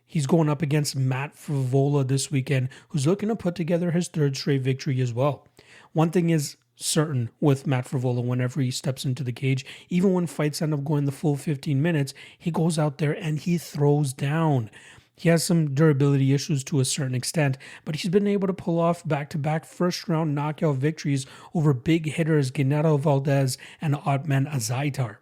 He's going up against Matt Frevola this weekend, who's looking to put together his third straight victory as well. One thing is certain with Matt Frevola whenever he steps into the cage, even when fights end up going the full 15 minutes, he goes out there and he throws down. He has some durability issues to a certain extent, but he's been able to pull off back-to-back first-round knockout victories over big hitters Guinero Valdez and Otman Azaitar.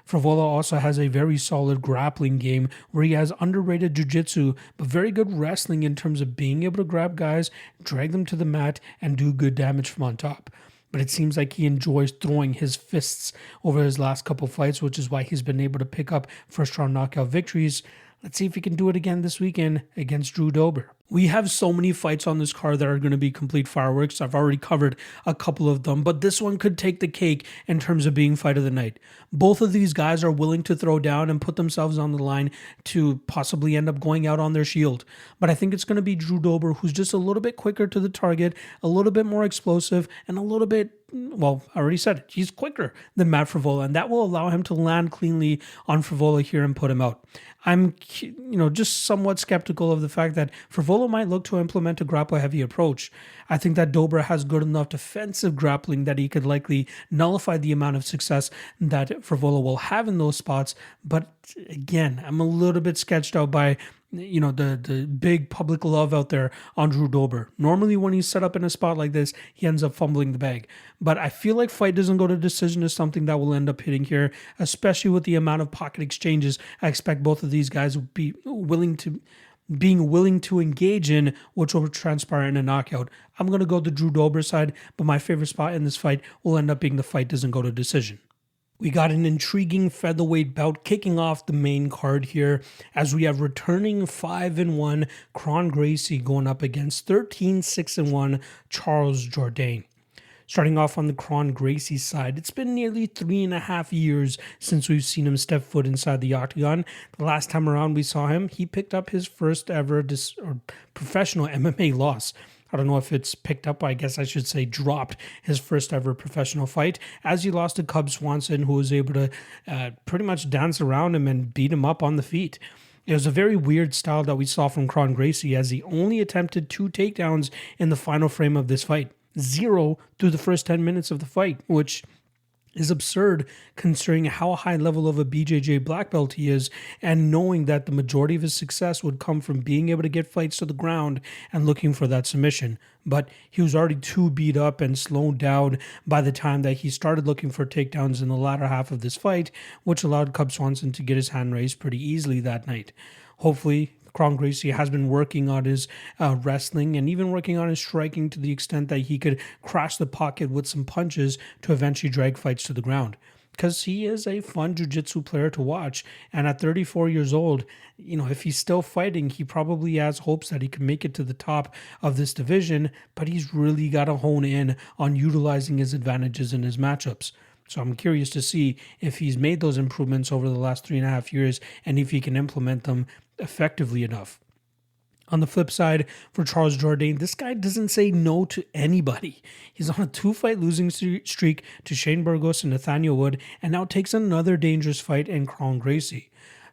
Frevola also has a very solid grappling game where he has underrated jiu-jitsu, but very good wrestling in terms of being able to grab guys, drag them to the mat, and do good damage from on top. But it seems like he enjoys throwing his fists over his last couple fights, which is why he's been able to pick up first-round knockout victories. Let's see if he can do it again this weekend against Drew Dober. We have so many fights on this card that are going to be complete fireworks. I've already covered a couple of them, but this one could take the cake in terms of being fight of the night. Both of these guys are willing to throw down and put themselves on the line to possibly end up going out on their shield. But I think it's going to be Drew Dober, who's just a little bit quicker to the target, a little bit more explosive, and a little bit, well, I already said it, he's quicker than Matt Frevola, and that will allow him to land cleanly on Frevola here and put him out. I'm, just somewhat skeptical of the fact that Frevola might look to implement a grapple-heavy approach. I think that Dober has good enough defensive grappling that he could likely nullify the amount of success that Frevola will have in those spots. But again, I'm a little bit sketched out by the big public love out there on Drew Dober. Normally when he's set up in a spot like this, he ends up fumbling the bag. But I feel like fight doesn't go to decision is something that will end up hitting here, especially with the amount of pocket exchanges I expect both of these guys will be willing to engage in, which will transpire in a knockout. I'm going to go the Drew Dober side, but my favorite spot in this fight will end up being the fight doesn't go to decision. We got an intriguing featherweight bout kicking off the main card here as we have returning 5-1 Gracie going up against 13-6-1 Charles Jourdain. Starting off on the Gracie side, it's been nearly 3.5 years since we've seen him step foot inside the octagon. The last time around we saw him, he picked up his first ever professional MMA loss. I don't know if it's picked up, I guess I should say dropped his first ever professional fight as he lost to Cub Swanson, who was able to pretty much dance around him and beat him up on the feet. It was a very weird style that we saw from Gracie as he only attempted 2 takedowns in the final frame of this fight. 0 through the first 10 minutes of the fight, which is absurd considering how high level of a BJJ black belt he is and knowing that the majority of his success would come from being able to get fights to the ground and looking for that submission. But he was already too beat up and slowed down by the time that he started looking for takedowns in the latter half of this fight, which allowed Cub Swanson to get his hand raised pretty easily that night. Hopefully, Gracie has been working on his wrestling and even working on his striking to the extent that he could crash the pocket with some punches to eventually drag fights to the ground. Because he is a fun jiu-jitsu player to watch. And at 34 years old, if he's still fighting, he probably has hopes that he can make it to the top of this division. But he's really got to hone in on utilizing his advantages in his matchups. So I'm curious to see if he's made those improvements over the last 3.5 years and if he can implement them effectively enough. On the flip side, for Charles Jourdain, this guy doesn't say no to anybody. He's on a 2-fight losing streak to Shane Burgos and Nathaniel Wood, and now takes another dangerous fight in Gracie.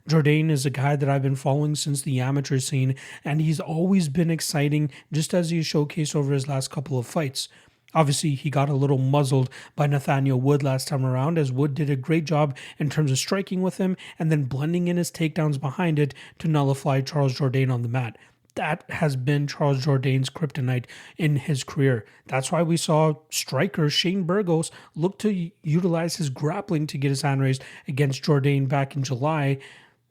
Jourdain is a guy that I've been following since the amateur scene, and he's always been exciting, just as he showcased over his last couple of fights. Obviously, he got a little muzzled by Nathaniel Wood last time around, as Wood did a great job in terms of striking with him and then blending in his takedowns behind it to nullify Charles Jourdain on the mat. That has been Charles Jourdain's kryptonite in his career. That's why we saw striker Shane Burgos look to utilize his grappling to get his hand raised against Jourdain back in July,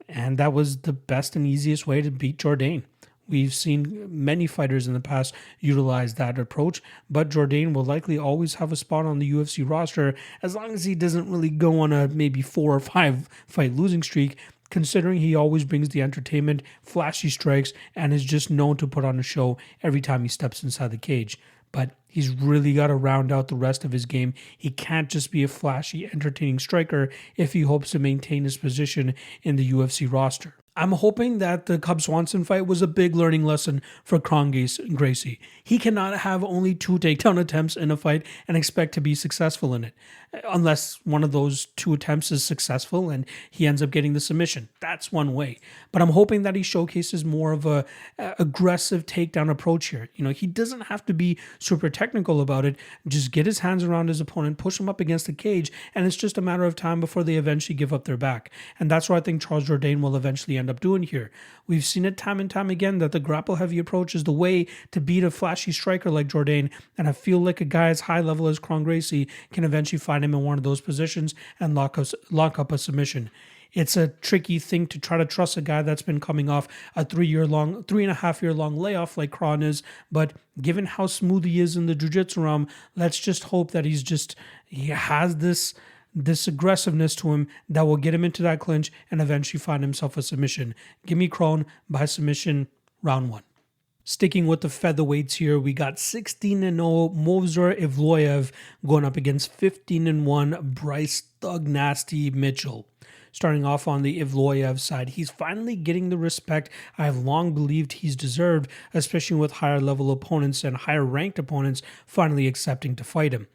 and that was the best and easiest way to beat Jourdain. We've seen many fighters in the past utilize that approach, but Jourdain will likely always have a spot on the UFC roster as long as he doesn't really go on a maybe 4 or 5 fight losing streak, considering he always brings the entertainment, flashy strikes, and is just known to put on a show every time he steps inside the cage. But he's really got to round out the rest of his game. He can't just be a flashy, entertaining striker if he hopes to maintain his position in the UFC roster. I'm hoping that the Cub Swanson fight was a big learning lesson for Kron Gracie. He cannot have only 2 takedown attempts in a fight and expect to be successful in it, unless one of those 2 attempts is successful and he ends up getting the submission. That's one way. But I'm hoping that he showcases more of a aggressive takedown approach here. He doesn't have to be super technical about it. Just get his hands around his opponent, push him up against the cage, and it's just a matter of time before they eventually give up their back. And that's what I think Charles Jourdain will eventually end up doing here. We've seen it time and time again that the grapple heavy approach is the way to beat a flashy striker like Jourdain, and I feel like a guy as high level as Kron Gracie can eventually find him in one of those positions and lock up a submission. It's a tricky thing to try to trust a guy that's been coming off a 3.5-year-long layoff like Kron is, but given how smooth he is in the jiu-jitsu realm, let's just hope that he has this aggressiveness to him that will get him into that clinch and eventually find himself a submission. Give me Kron by submission, round 1. Sticking with the featherweights here, we got 16-0 Movsar Evloev going up against 15-1 Bryce Thug Nasty Mitchell. Starting off on the Evloev side, he's finally getting the respect I have long believed he's deserved, especially with higher level opponents and higher ranked opponents finally accepting to fight him.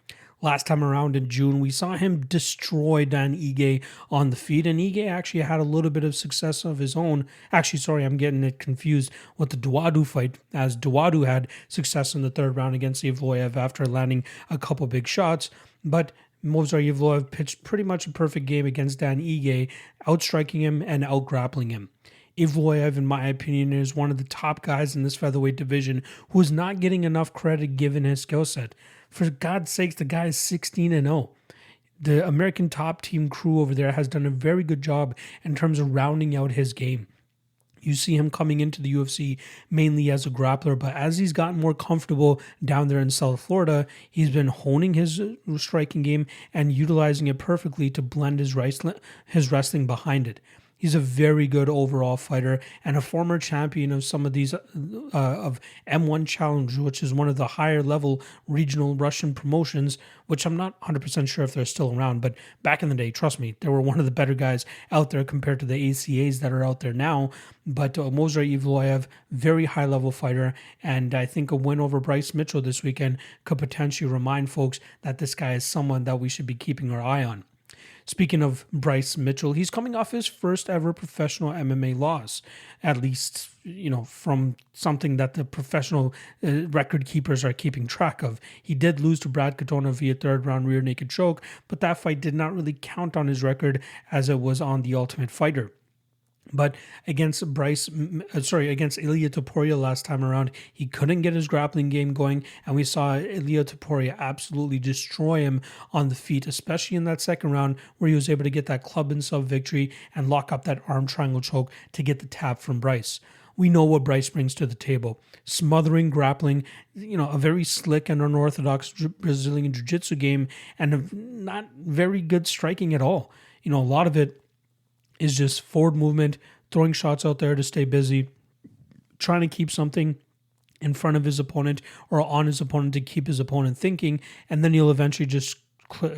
Last time around in June, we saw him destroy Dan Ige on the feet, and Ige actually had a little bit of success of his own. Actually, sorry, I'm getting it confused with the Duadu fight, as Duadu had success in the 3rd round against Evloev after landing a couple big shots, but Movsar Evloev pitched pretty much a perfect game against Dan Ige, outstriking him and outgrappling him. Evloev, in my opinion, is one of the top guys in this featherweight division who is not getting enough credit given his skill set. For God's sakes, the guy is 16-0. The American top team crew over there has done a very good job in terms of rounding out his game. You see him coming into the UFC mainly as a grappler, but as he's gotten more comfortable down there in South Florida, he's been honing his striking game and utilizing it perfectly to blend his wrestling behind it. He's a very good overall fighter and a former champion of some of these of M1 Challenge, which is one of the higher level regional Russian promotions, which I'm not 100% sure if they're still around. But back in the day, trust me, they were one of the better guys out there compared to the ACAs that are out there now. But Movsar Evloev, very high level fighter. And I think a win over Bryce Mitchell this weekend could potentially remind folks that this guy is someone that we should be keeping our eye on. Speaking of Bryce Mitchell, he's coming off his first ever professional MMA loss, at least, from something that the professional record keepers are keeping track of. He did lose to Brad Katona via 3rd round rear naked choke, but that fight did not really count on his record as it was on The Ultimate Fighter. But against Ilia Topuria last time around, he couldn't get his grappling game going, and we saw Ilia Topuria absolutely destroy him on the feet, especially in that 2nd round where he was able to get that club and sub victory and lock up that arm triangle choke to get the tap from Bryce. We know what Bryce brings to the table. Smothering grappling, a very slick and unorthodox Brazilian jiu-jitsu game, and a not very good striking at all. A lot of it is just forward movement, throwing shots out there to stay busy, trying to keep something in front of his opponent or on his opponent to keep his opponent thinking, and then he'll eventually just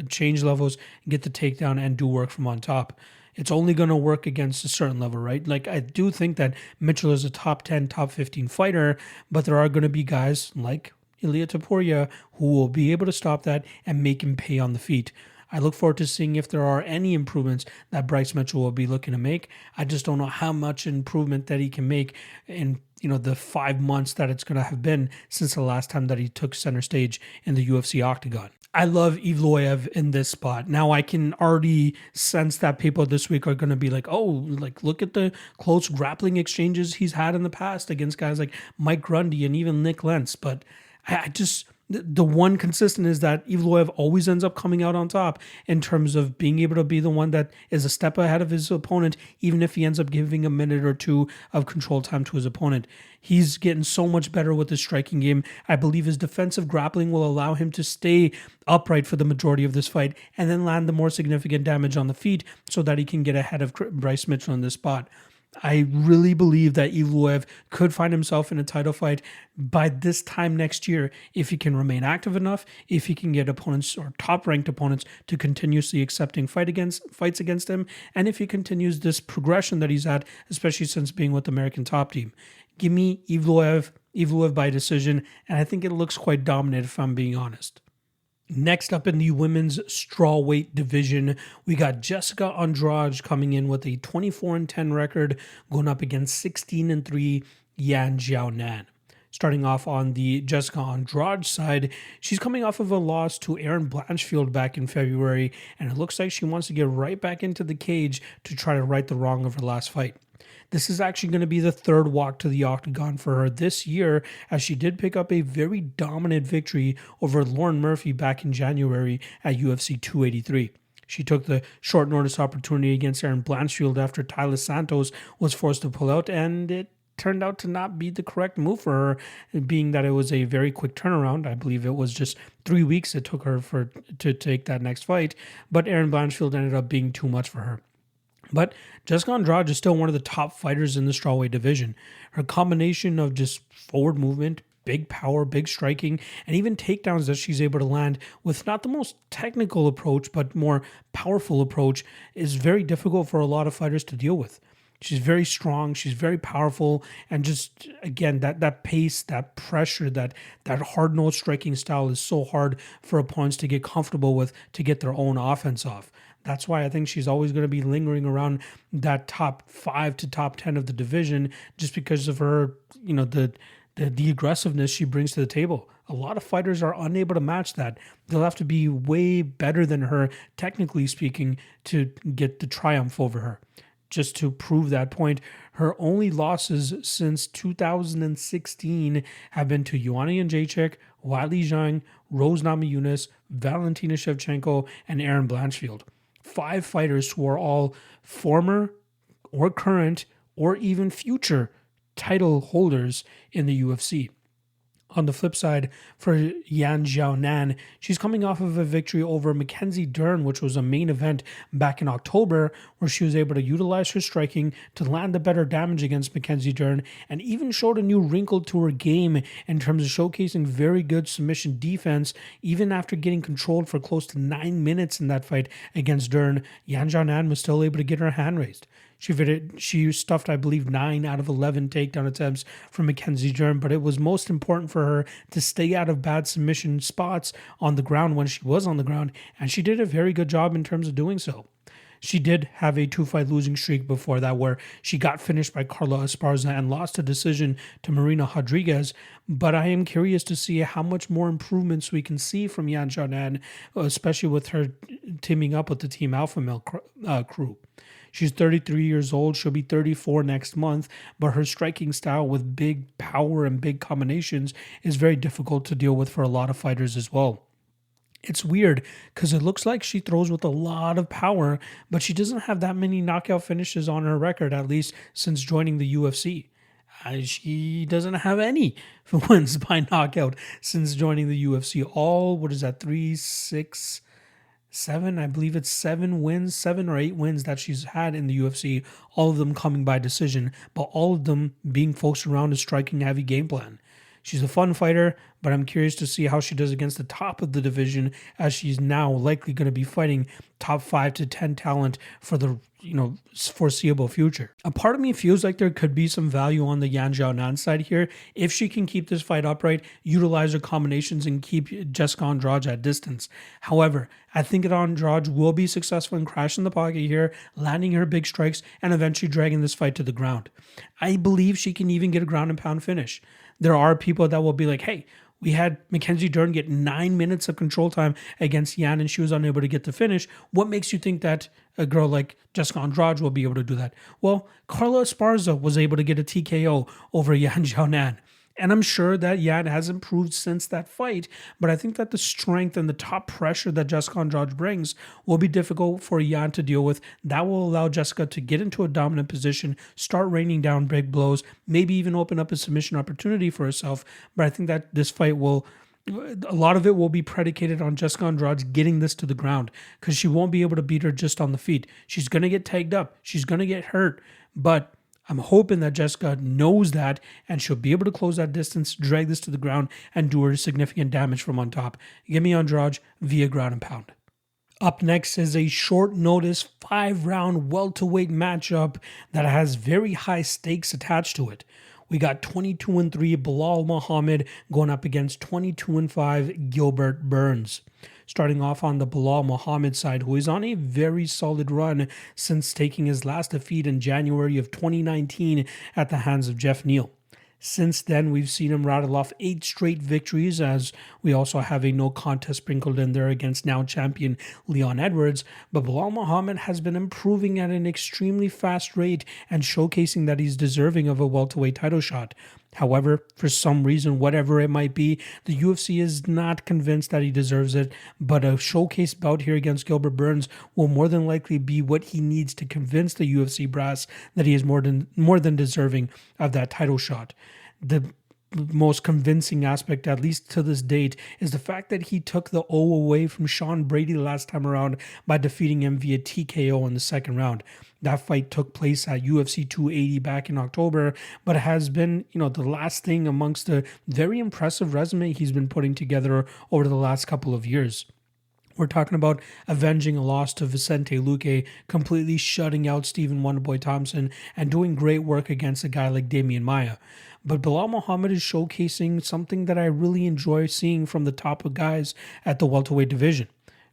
change levels, get the takedown, and do work from on top. It's only going to work against a certain level, right? Like, I do think that Mitchell is a top 10, top 15 fighter, but there are going to be guys like Ilia Topuria who will be able to stop that and make him pay on the feet. I look forward to seeing if there are any improvements that Bryce Mitchell will be looking to make. I just don't know how much improvement that he can make in the 5 months that it's going to have been since the last time that he took center stage in the UFC octagon. I love Evloev in this spot. Now I can already sense that people this week are going to be like, look at the close grappling exchanges he's had in the past against guys like Mike Grundy and even Nick Lentz. But the one consistent is that Evloev always ends up coming out on top in terms of being able to be the one that is a step ahead of his opponent, even if he ends up giving a minute or two of control time to his opponent. He's getting so much better with his striking game. I believe his defensive grappling will allow him to stay upright for the majority of this fight and then land the more significant damage on the feet so that he can get ahead of Bryce Mitchell in this spot. I really believe that Evloev could find himself in a title fight by this time next year if he can remain active enough, if he can get opponents or top-ranked opponents to continuously accepting fights against him, and if he continues this progression that he's had, especially since being with the American Top Team. Give me Evloev by decision, and I think it looks quite dominant if I'm being honest. Next up in the women's strawweight division, we got Jessica Andrade coming in with a 24-10 record, going up against 16-3 Yan Xiaonan. Starting off on the Jessica Andrade side, she's coming off of a loss to Erin Blanchfield back in February, and it looks like she wants to get right back into the cage to try to right the wrong of her last fight. This is actually going to be the third walk to the octagon for her this year, as she did pick up a very dominant victory over Lauren Murphy back in January at UFC 283. She took the short notice opportunity against Erin Blanchfield after Tyler Santos was forced to pull out, and it turned out to not be the correct move for her, being that it was a very quick turnaround. I believe it was just 3 weeks it took her to take that next fight, but Erin Blanchfield ended up being too much for her. But Jessica Andrade is still one of the top fighters in the strawweight division. Her combination of just forward movement, big power, big striking, and even takedowns that she's able to land with not the most technical approach, but more powerful approach, is very difficult for a lot of fighters to deal with. She's very strong, she's very powerful, and just, again, that pace, that pressure, that hard-nosed striking style is so hard for opponents to get comfortable with to get their own offense off. That's why I think she's always going to be lingering around that top 5 to top 10 of the division, just because of her, the aggressiveness she brings to the table. A lot of fighters are unable to match that. They'll have to be way better than her, technically speaking, to get the triumph over her. Just to prove that point, her only losses since 2016 have been to Joanna Jędrzejczyk, Weili Zhang, Rose Namajunas, Valentina Shevchenko, and Erin Blanchfield. 5 fighters who are all former or current or even future title holders in the UFC. On the flip side, for Yan Xiaonan, she's coming off of a victory over Mackenzie Dern, which was a main event back in October, where she was able to utilize her striking to land the better damage against Mackenzie Dern, and even showed a new wrinkle to her game in terms of showcasing very good submission defense. Even after getting controlled for close to 9 minutes in that fight against Dern, Yan Xiaonan was still able to get her hand raised. She stuffed, I believe, 9 out of 11 takedown attempts from Mackenzie Dern, but it was most important for her to stay out of bad submission spots on the ground when she was on the ground, and she did a very good job in terms of doing so. She did have a 2-fight losing streak before that, where she got finished by Carla Esparza and lost a decision to Marina Rodriguez, but I am curious to see how much more improvements we can see from Yan Xiaonan, especially with her teaming up with the Team Alpha Male crew. She's 33 years old. She'll be 34 next month, but her striking style with big power and big combinations is very difficult to deal with for a lot of fighters as well. It's weird because it looks like she throws with a lot of power, but she doesn't have that many knockout finishes on her record, at least since joining the UFC. She doesn't have any wins by knockout since joining the UFC. All, 3, 6, 7, I believe it's 7 wins, 7 or 8 wins that she's had in the UFC, all of them coming by decision, but all of them being focused around a striking heavy game plan. She's a fun fighter, but I'm curious to see how she does against the top of the division, as she's now likely going to be fighting top 5 to 10 talent for the foreseeable future. A part of me feels like there could be some value on the Yan Xiaonan side here if she can keep this fight upright, utilize her combinations, and keep Jessica Andrade at distance. However, I think that Andrade will be successful in crashing the pocket here, landing her big strikes, and eventually dragging this fight to the ground. I believe she can even get a ground and pound finish. There are people that will be like, hey, we had Mackenzie Dern get 9 minutes of control time against Yan and she was unable to get the finish. What makes you think that a girl like Jessica Andrade will be able to do that? Well, Carla Esparza was able to get a TKO over Yan Xiaonan. And I'm sure that Yan has improved since that fight, but I think that the strength and the top pressure that Jessica Andrade brings will be difficult for Yan to deal with. That will allow Jessica to get into a dominant position, start raining down big blows, maybe even open up a submission opportunity for herself. But I think that this fight a lot of it will be predicated on Jessica Andrade getting this to the ground, because she won't be able to beat her just on the feet. She's going to get tagged up. She's going to get hurt, but I'm hoping that Jessica knows that and she'll be able to close that distance, drag this to the ground, and do her significant damage from on top. Give me Andrade via ground and pound. Up next is a short notice 5-round welterweight matchup that has very high stakes attached to it. We got 22-3 Belal Muhammad going up against 22-5 Gilbert Burns. Starting off on the Belal Muhammad side, who is on a very solid run since taking his last defeat in January of 2019 at the hands of Jeff Neal. Since then, we've seen him rattle off 8 straight victories, as we also have a no contest sprinkled in there against now champion Leon Edwards. But Belal Muhammad has been improving at an extremely fast rate and showcasing that he's deserving of a welterweight title shot. However, for some reason, whatever it might be, the UFC is not convinced that he deserves it, but a showcase bout here against Gilbert Burns will more than likely be what he needs to convince the UFC brass that he is more than deserving of that title shot. The most convincing aspect, at least to this date, is the fact that he took the O away from Sean Brady last time around by defeating him via TKO in the second round. That fight took place at UFC 280 back in October, but it has been, the last thing amongst the very impressive resume he's been putting together over the last couple of years. We're talking about avenging a loss to Vicente Luque, completely shutting out Stephen Wonderboy Thompson, and doing great work against a guy like Damian Maia. But Belal Muhammad is showcasing something that I really enjoy seeing from the top of guys at the welterweight division.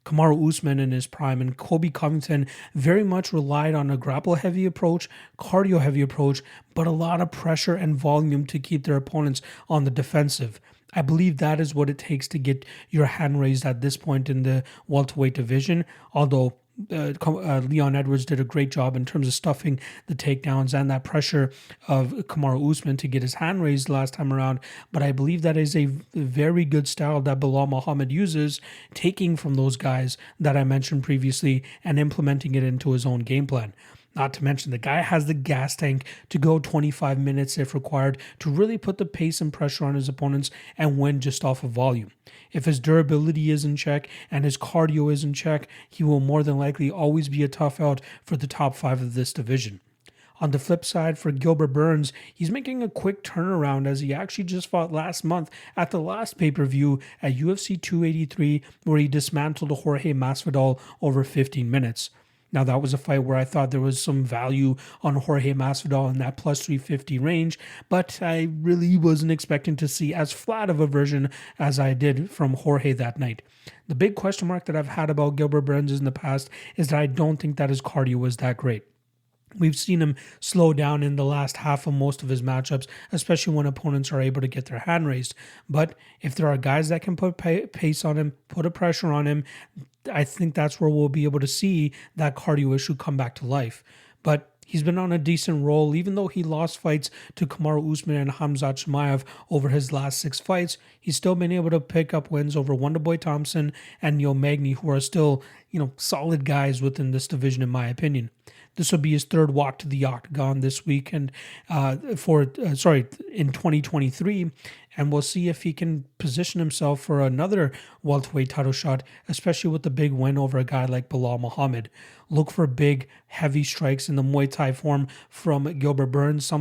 Kamaru Usman in his prime and Colby Covington very much relied on a grapple-heavy approach, cardio-heavy approach, but a lot of pressure and volume to keep their opponents on the defensive. I believe that is what it takes to get your hand raised at this point in the welterweight division, although Leon Edwards did a great job in terms of stuffing the takedowns and that pressure of Kamaru Usman to get his hand raised last time around. But I believe that is a very good style that Belal Muhammad uses, taking from those guys that I mentioned previously and implementing it into his own game plan. Not to mention, the guy has the gas tank to go 25 minutes if required to really put the pace and pressure on his opponents and win just off of volume. If his durability is in check and his cardio is in check, he will more than likely always be a tough out for the top 5 of this division. On the flip side, for Gilbert Burns, he's making a quick turnaround as he actually just fought last month at the last pay-per-view at UFC 283, where he dismantled Jorge Masvidal over 15 minutes. Now, that was a fight where I thought there was some value on Jorge Masvidal in that plus 350 range, but I really wasn't expecting to see as flat of a version as I did from Jorge that night. The big question mark that I've had about Gilbert Burns in the past is that I don't think that his cardio was that great. We've seen him slow down in the last half of most of his matchups, especially when opponents are able to get their hand raised. But if there are guys that can put pace on him, put a pressure on him, I think that's where we'll be able to see that cardio issue come back to life. But he's been on a decent roll, even though he lost fights to Kamaru Usman and Khamzat Chimaev over his last 6 fights. He's still been able to pick up wins over Wonderboy Thompson and Neil Magny, who are still, solid guys within this division, in my opinion. This will be his 3rd walk to the octagon this week and in 2023, and we'll see if he can position himself for another welterweight title shot, especially with the big win over a guy like Belal Muhammad. Look for big, heavy strikes in the Muay Thai form from Gilbert Burns,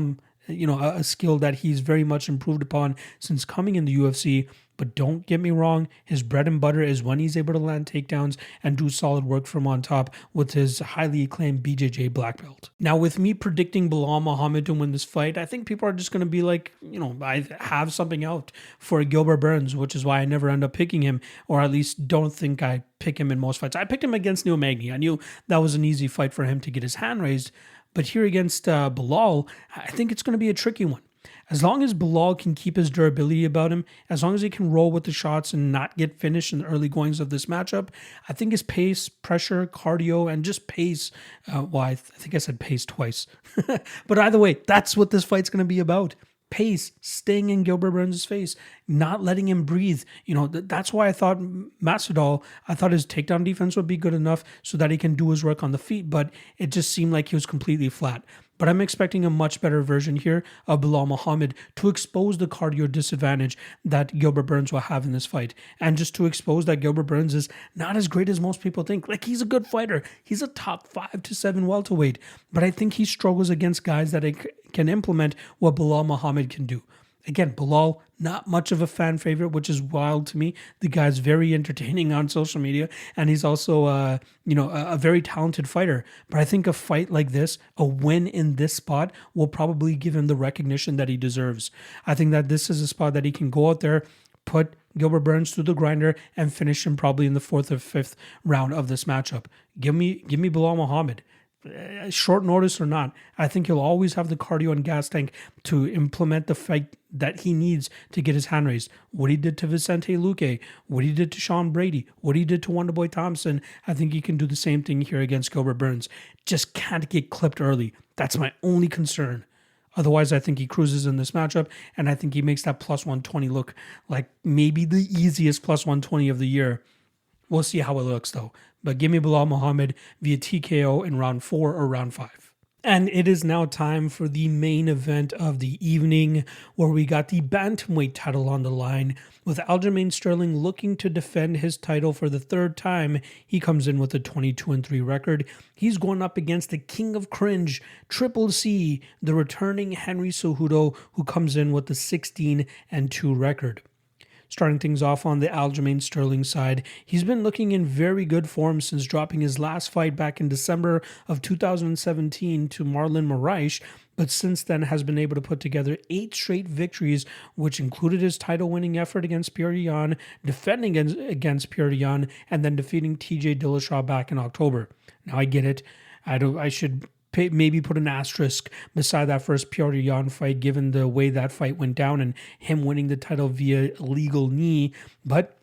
a skill that he's very much improved upon since coming in the UFC. But don't get me wrong, his bread and butter is when he's able to land takedowns and do solid work from on top with his highly acclaimed BJJ black belt. Now, with me predicting Belal Muhammad to win this fight, I think people are just going to be like, I have something out for Gilbert Burns, which is why I never end up picking him, or at least don't think I pick him in most fights. I picked him against Neil Magny. I knew that was an easy fight for him to get his hand raised. But here against Belal, I think it's going to be a tricky one. As long as Belal can keep his durability about him, as long as he can roll with the shots and not get finished in the early goings of this matchup, I think his pace, pressure, cardio, and just pace, I think I said pace twice. But either way, that's what this fight's going to be about. Pace, staying in Gilbert Burns' face, not letting him breathe. That's why I thought Masvidal, I thought his takedown defense would be good enough so that he can do his work on the feet, but it just seemed like he was completely flat. But I'm expecting a much better version here of Belal Muhammad to expose the cardio disadvantage that Gilbert Burns will have in this fight. And just to expose that Gilbert Burns is not as great as most people think. Like, he's a good fighter. He's a top 5 to 7 welterweight. But I think he struggles against guys that can implement what Belal Muhammad can do. Again, Belal, not much of a fan favorite, which is wild to me. The guy's very entertaining on social media, and he's also, a very talented fighter. But I think a fight like this, a win in this spot, will probably give him the recognition that he deserves. I think that this is a spot that he can go out there, put Gilbert Burns through the grinder, and finish him probably in the 4th or 5th round of this matchup. Give me Belal Muhammad. Short notice or not, I think he'll always have the cardio and gas tank to implement the fight that he needs to get his hand raised. What he did to Vicente Luque, what he did to Sean Brady, what he did to Wonderboy Thompson, I think he can do the same thing here against Gilbert Burns. Just can't get clipped early. That's my only concern. Otherwise, I think he cruises in this matchup, and I think he makes that plus 120 look like maybe the easiest plus 120 of the year. We'll see how it looks, though. But give me Belal Muhammad via TKO in round 4 or round 5. And it is now time for the main event of the evening, where we got the bantamweight title on the line, with Aljamain Sterling looking to defend his title for the 3rd time. He comes in with a 22-3 record. He's going up against the king of cringe, Triple C, the returning Henry Cejudo, who comes in with a 16-2 record. Starting things off on the Aljamain Sterling side, he's been looking in very good form since dropping his last fight back in December of 2017 to Marlon Moraes, but since then has been able to put together 8 straight victories, which included his title-winning effort against Petr Yan, defending against Petr Yan, and then defeating TJ Dillashaw back in October. Now I get it. I should maybe put an asterisk beside that first Petr Yan fight, given the way that fight went down and him winning the title via illegal knee. But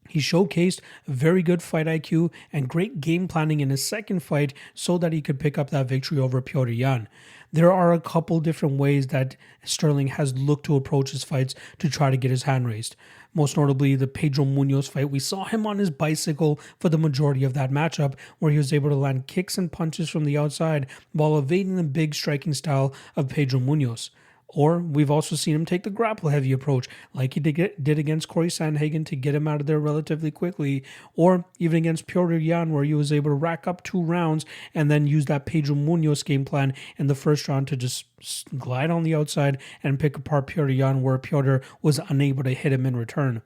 he showcased very good fight IQ and great game planning in his second fight so that he could pick up that victory over Petr Yan. There are a couple different ways that Sterling has looked to approach his fights to try to get his hand raised. Most notably, the Pedro Munoz fight. We saw him on his bicycle for the majority of that matchup, where he was able to land kicks and punches from the outside while evading the big striking style of Pedro Munoz. Or we've also seen him take the grapple-heavy approach, like he did against Corey Sandhagen to get him out of there relatively quickly, or even against Petr Yan, where he was able to rack up 2 rounds and then use that Pedro Munoz game plan in the first round to just glide on the outside and pick apart Petr Yan, where Petr was unable to hit him in return.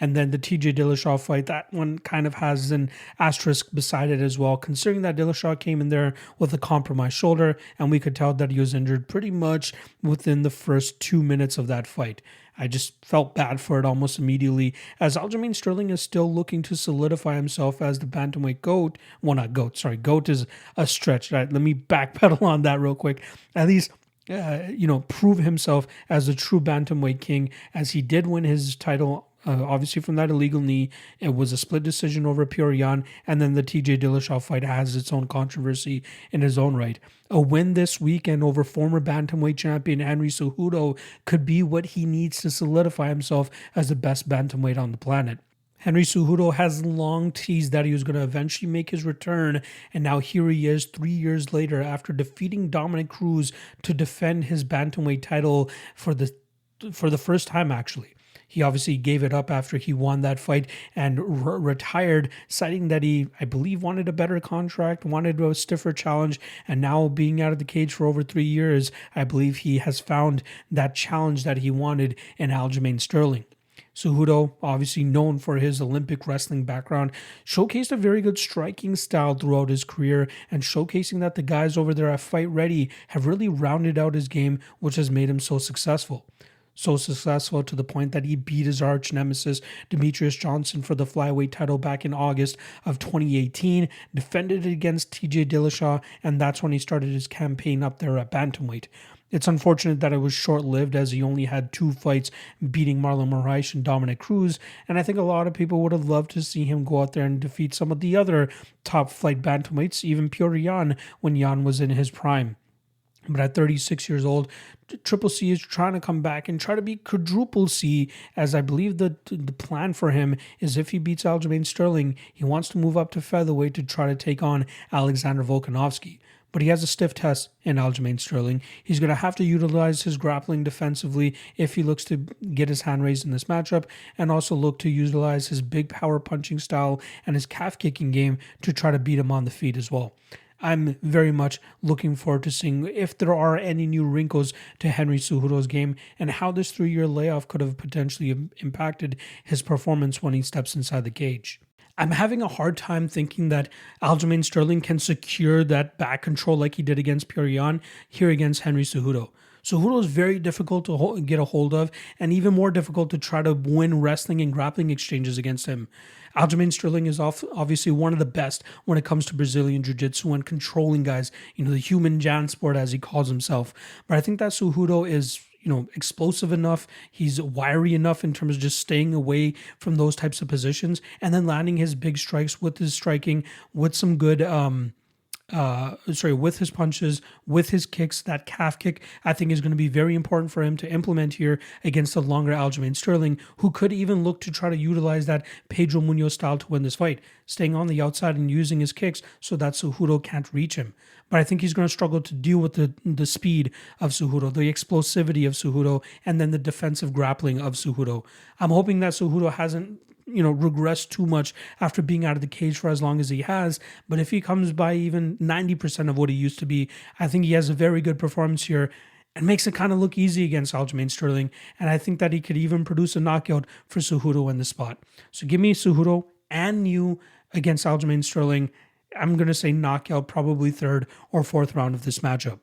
And then the TJ Dillashaw fight, that one kind of has an asterisk beside it as well, considering that Dillashaw came in there with a compromised shoulder, and we could tell that he was injured pretty much within the first 2 minutes of that fight. I just felt bad for it almost immediately, as Aljamain Sterling is still looking to solidify himself as the bantamweight GOAT. Well, not GOAT, sorry. GOAT is a stretch. Right, let me backpedal on that real quick. At least prove himself as the true bantamweight king, as he did win his title. Obviously, from that illegal knee, it was a split decision over Petr Yan, and then the TJ Dillashaw fight has its own controversy in his own right. A win this weekend over former bantamweight champion Henry Cejudo could be what he needs to solidify himself as the best bantamweight on the planet. Henry Cejudo has long teased that he was going to eventually make his return, and now here he is 3 years later after defeating Dominic Cruz to defend his bantamweight title for the first time, actually. He obviously gave it up after he won that fight and retired, citing that he, I believe, wanted a better contract, wanted a stiffer challenge, and now being out of the cage for over 3 years, I believe he has found that challenge that he wanted in Aljamain Sterling. Cejudo, obviously known for his Olympic wrestling background, showcased a very good striking style throughout his career, and showcasing that the guys over there at Fight Ready have really rounded out his game, which has made him so successful. So successful to the point that he beat his arch nemesis Demetrius Johnson for the flyweight title back in August of 2018, defended it against TJ Dillashaw, and that's when he started his campaign up there at bantamweight. It's unfortunate that it was short-lived, as he only had 2 fights, beating Marlon Moraes and Dominic Cruz, and I think a lot of people would have loved to see him go out there and defeat some of the other top-flight bantamweights, even Petr Yan, when Yan was in his prime. But at 36 years old, Triple C is trying to come back and try to be quadruple C, as I believe the plan for him is if he beats Aljamain Sterling, he wants to move up to featherweight to try to take on Alexander Volkanovski. But he has a stiff test in Aljamain Sterling. He's going to have to utilize his grappling defensively if he looks to get his hand raised in this matchup, and also look to utilize his big power punching style and his calf kicking game to try to beat him on the feet as well. I'm very much looking forward to seeing if there are any new wrinkles to Henry Cejudo's game and how this 3-year layoff could have potentially impacted his performance when he steps inside the cage. I'm having a hard time thinking that Aljamain Sterling can secure that back control like he did against Petr Yan here against Henry Cejudo. Cejudo is very difficult to get a hold of and even more difficult to try to win wrestling and grappling exchanges against him. Aljamain Sterling is obviously one of the best when it comes to Brazilian Jiu-Jitsu and controlling guys, the human Jansport as he calls himself. But I think that Cejudo is explosive enough. He's wiry enough in terms of just staying away from those types of positions and then landing his big strikes with his striking, with some good, with his punches, with his kicks. That calf kick, I think, is going to be very important for him to implement here against the longer Aljamain Sterling, who could even look to try to utilize that Pedro Munoz style to win this fight, staying on the outside and using his kicks so that Cejudo can't reach him. But I think he's going to struggle to deal with the speed of Cejudo, the explosivity of Cejudo, and then the defensive grappling of Cejudo. I'm hoping that Cejudo hasn't regressed too much after being out of the cage for as long as he has. But if he comes by even 90% of what he used to be, I think he has a very good performance here and makes it kind of look easy against Aljamain Sterling. And I think that he could even produce a knockout for Cejudo in the spot. So give me Cejudo and you against Aljamain Sterling. I'm going to say knockout, probably third or fourth round of this matchup.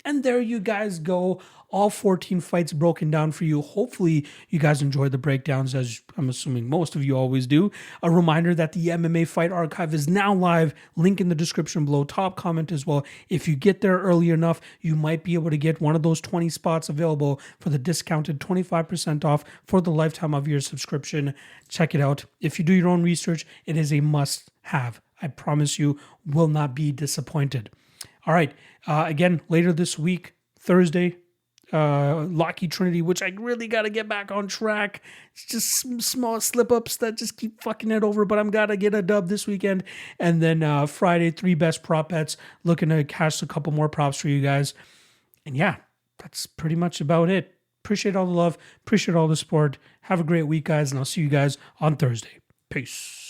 And there you guys go. All 14 fights broken down for you. Hopefully you guys enjoyed the breakdowns, as I'm assuming most of you always do. A reminder that the MMA Fight Archive is now live. Link in the description below. Top comment as well. If you get there early enough, you might be able to get one of those 20 spots available for the discounted 25% off for the lifetime of your subscription. Check it out. If you do your own research, it is a must-have. I promise you will not be disappointed. All right. Again, later this week, Thursday, Lockheed Trinity, which I really got to get back on track. It's just some small slip-ups that just keep fucking it over, but I'm got to get a dub this weekend. And then Friday, 3 best prop bets. Looking to cash a couple more props for you guys. And yeah, that's pretty much about it. Appreciate all the love. Appreciate all the support. Have a great week, guys, and I'll see you guys on Thursday. Peace.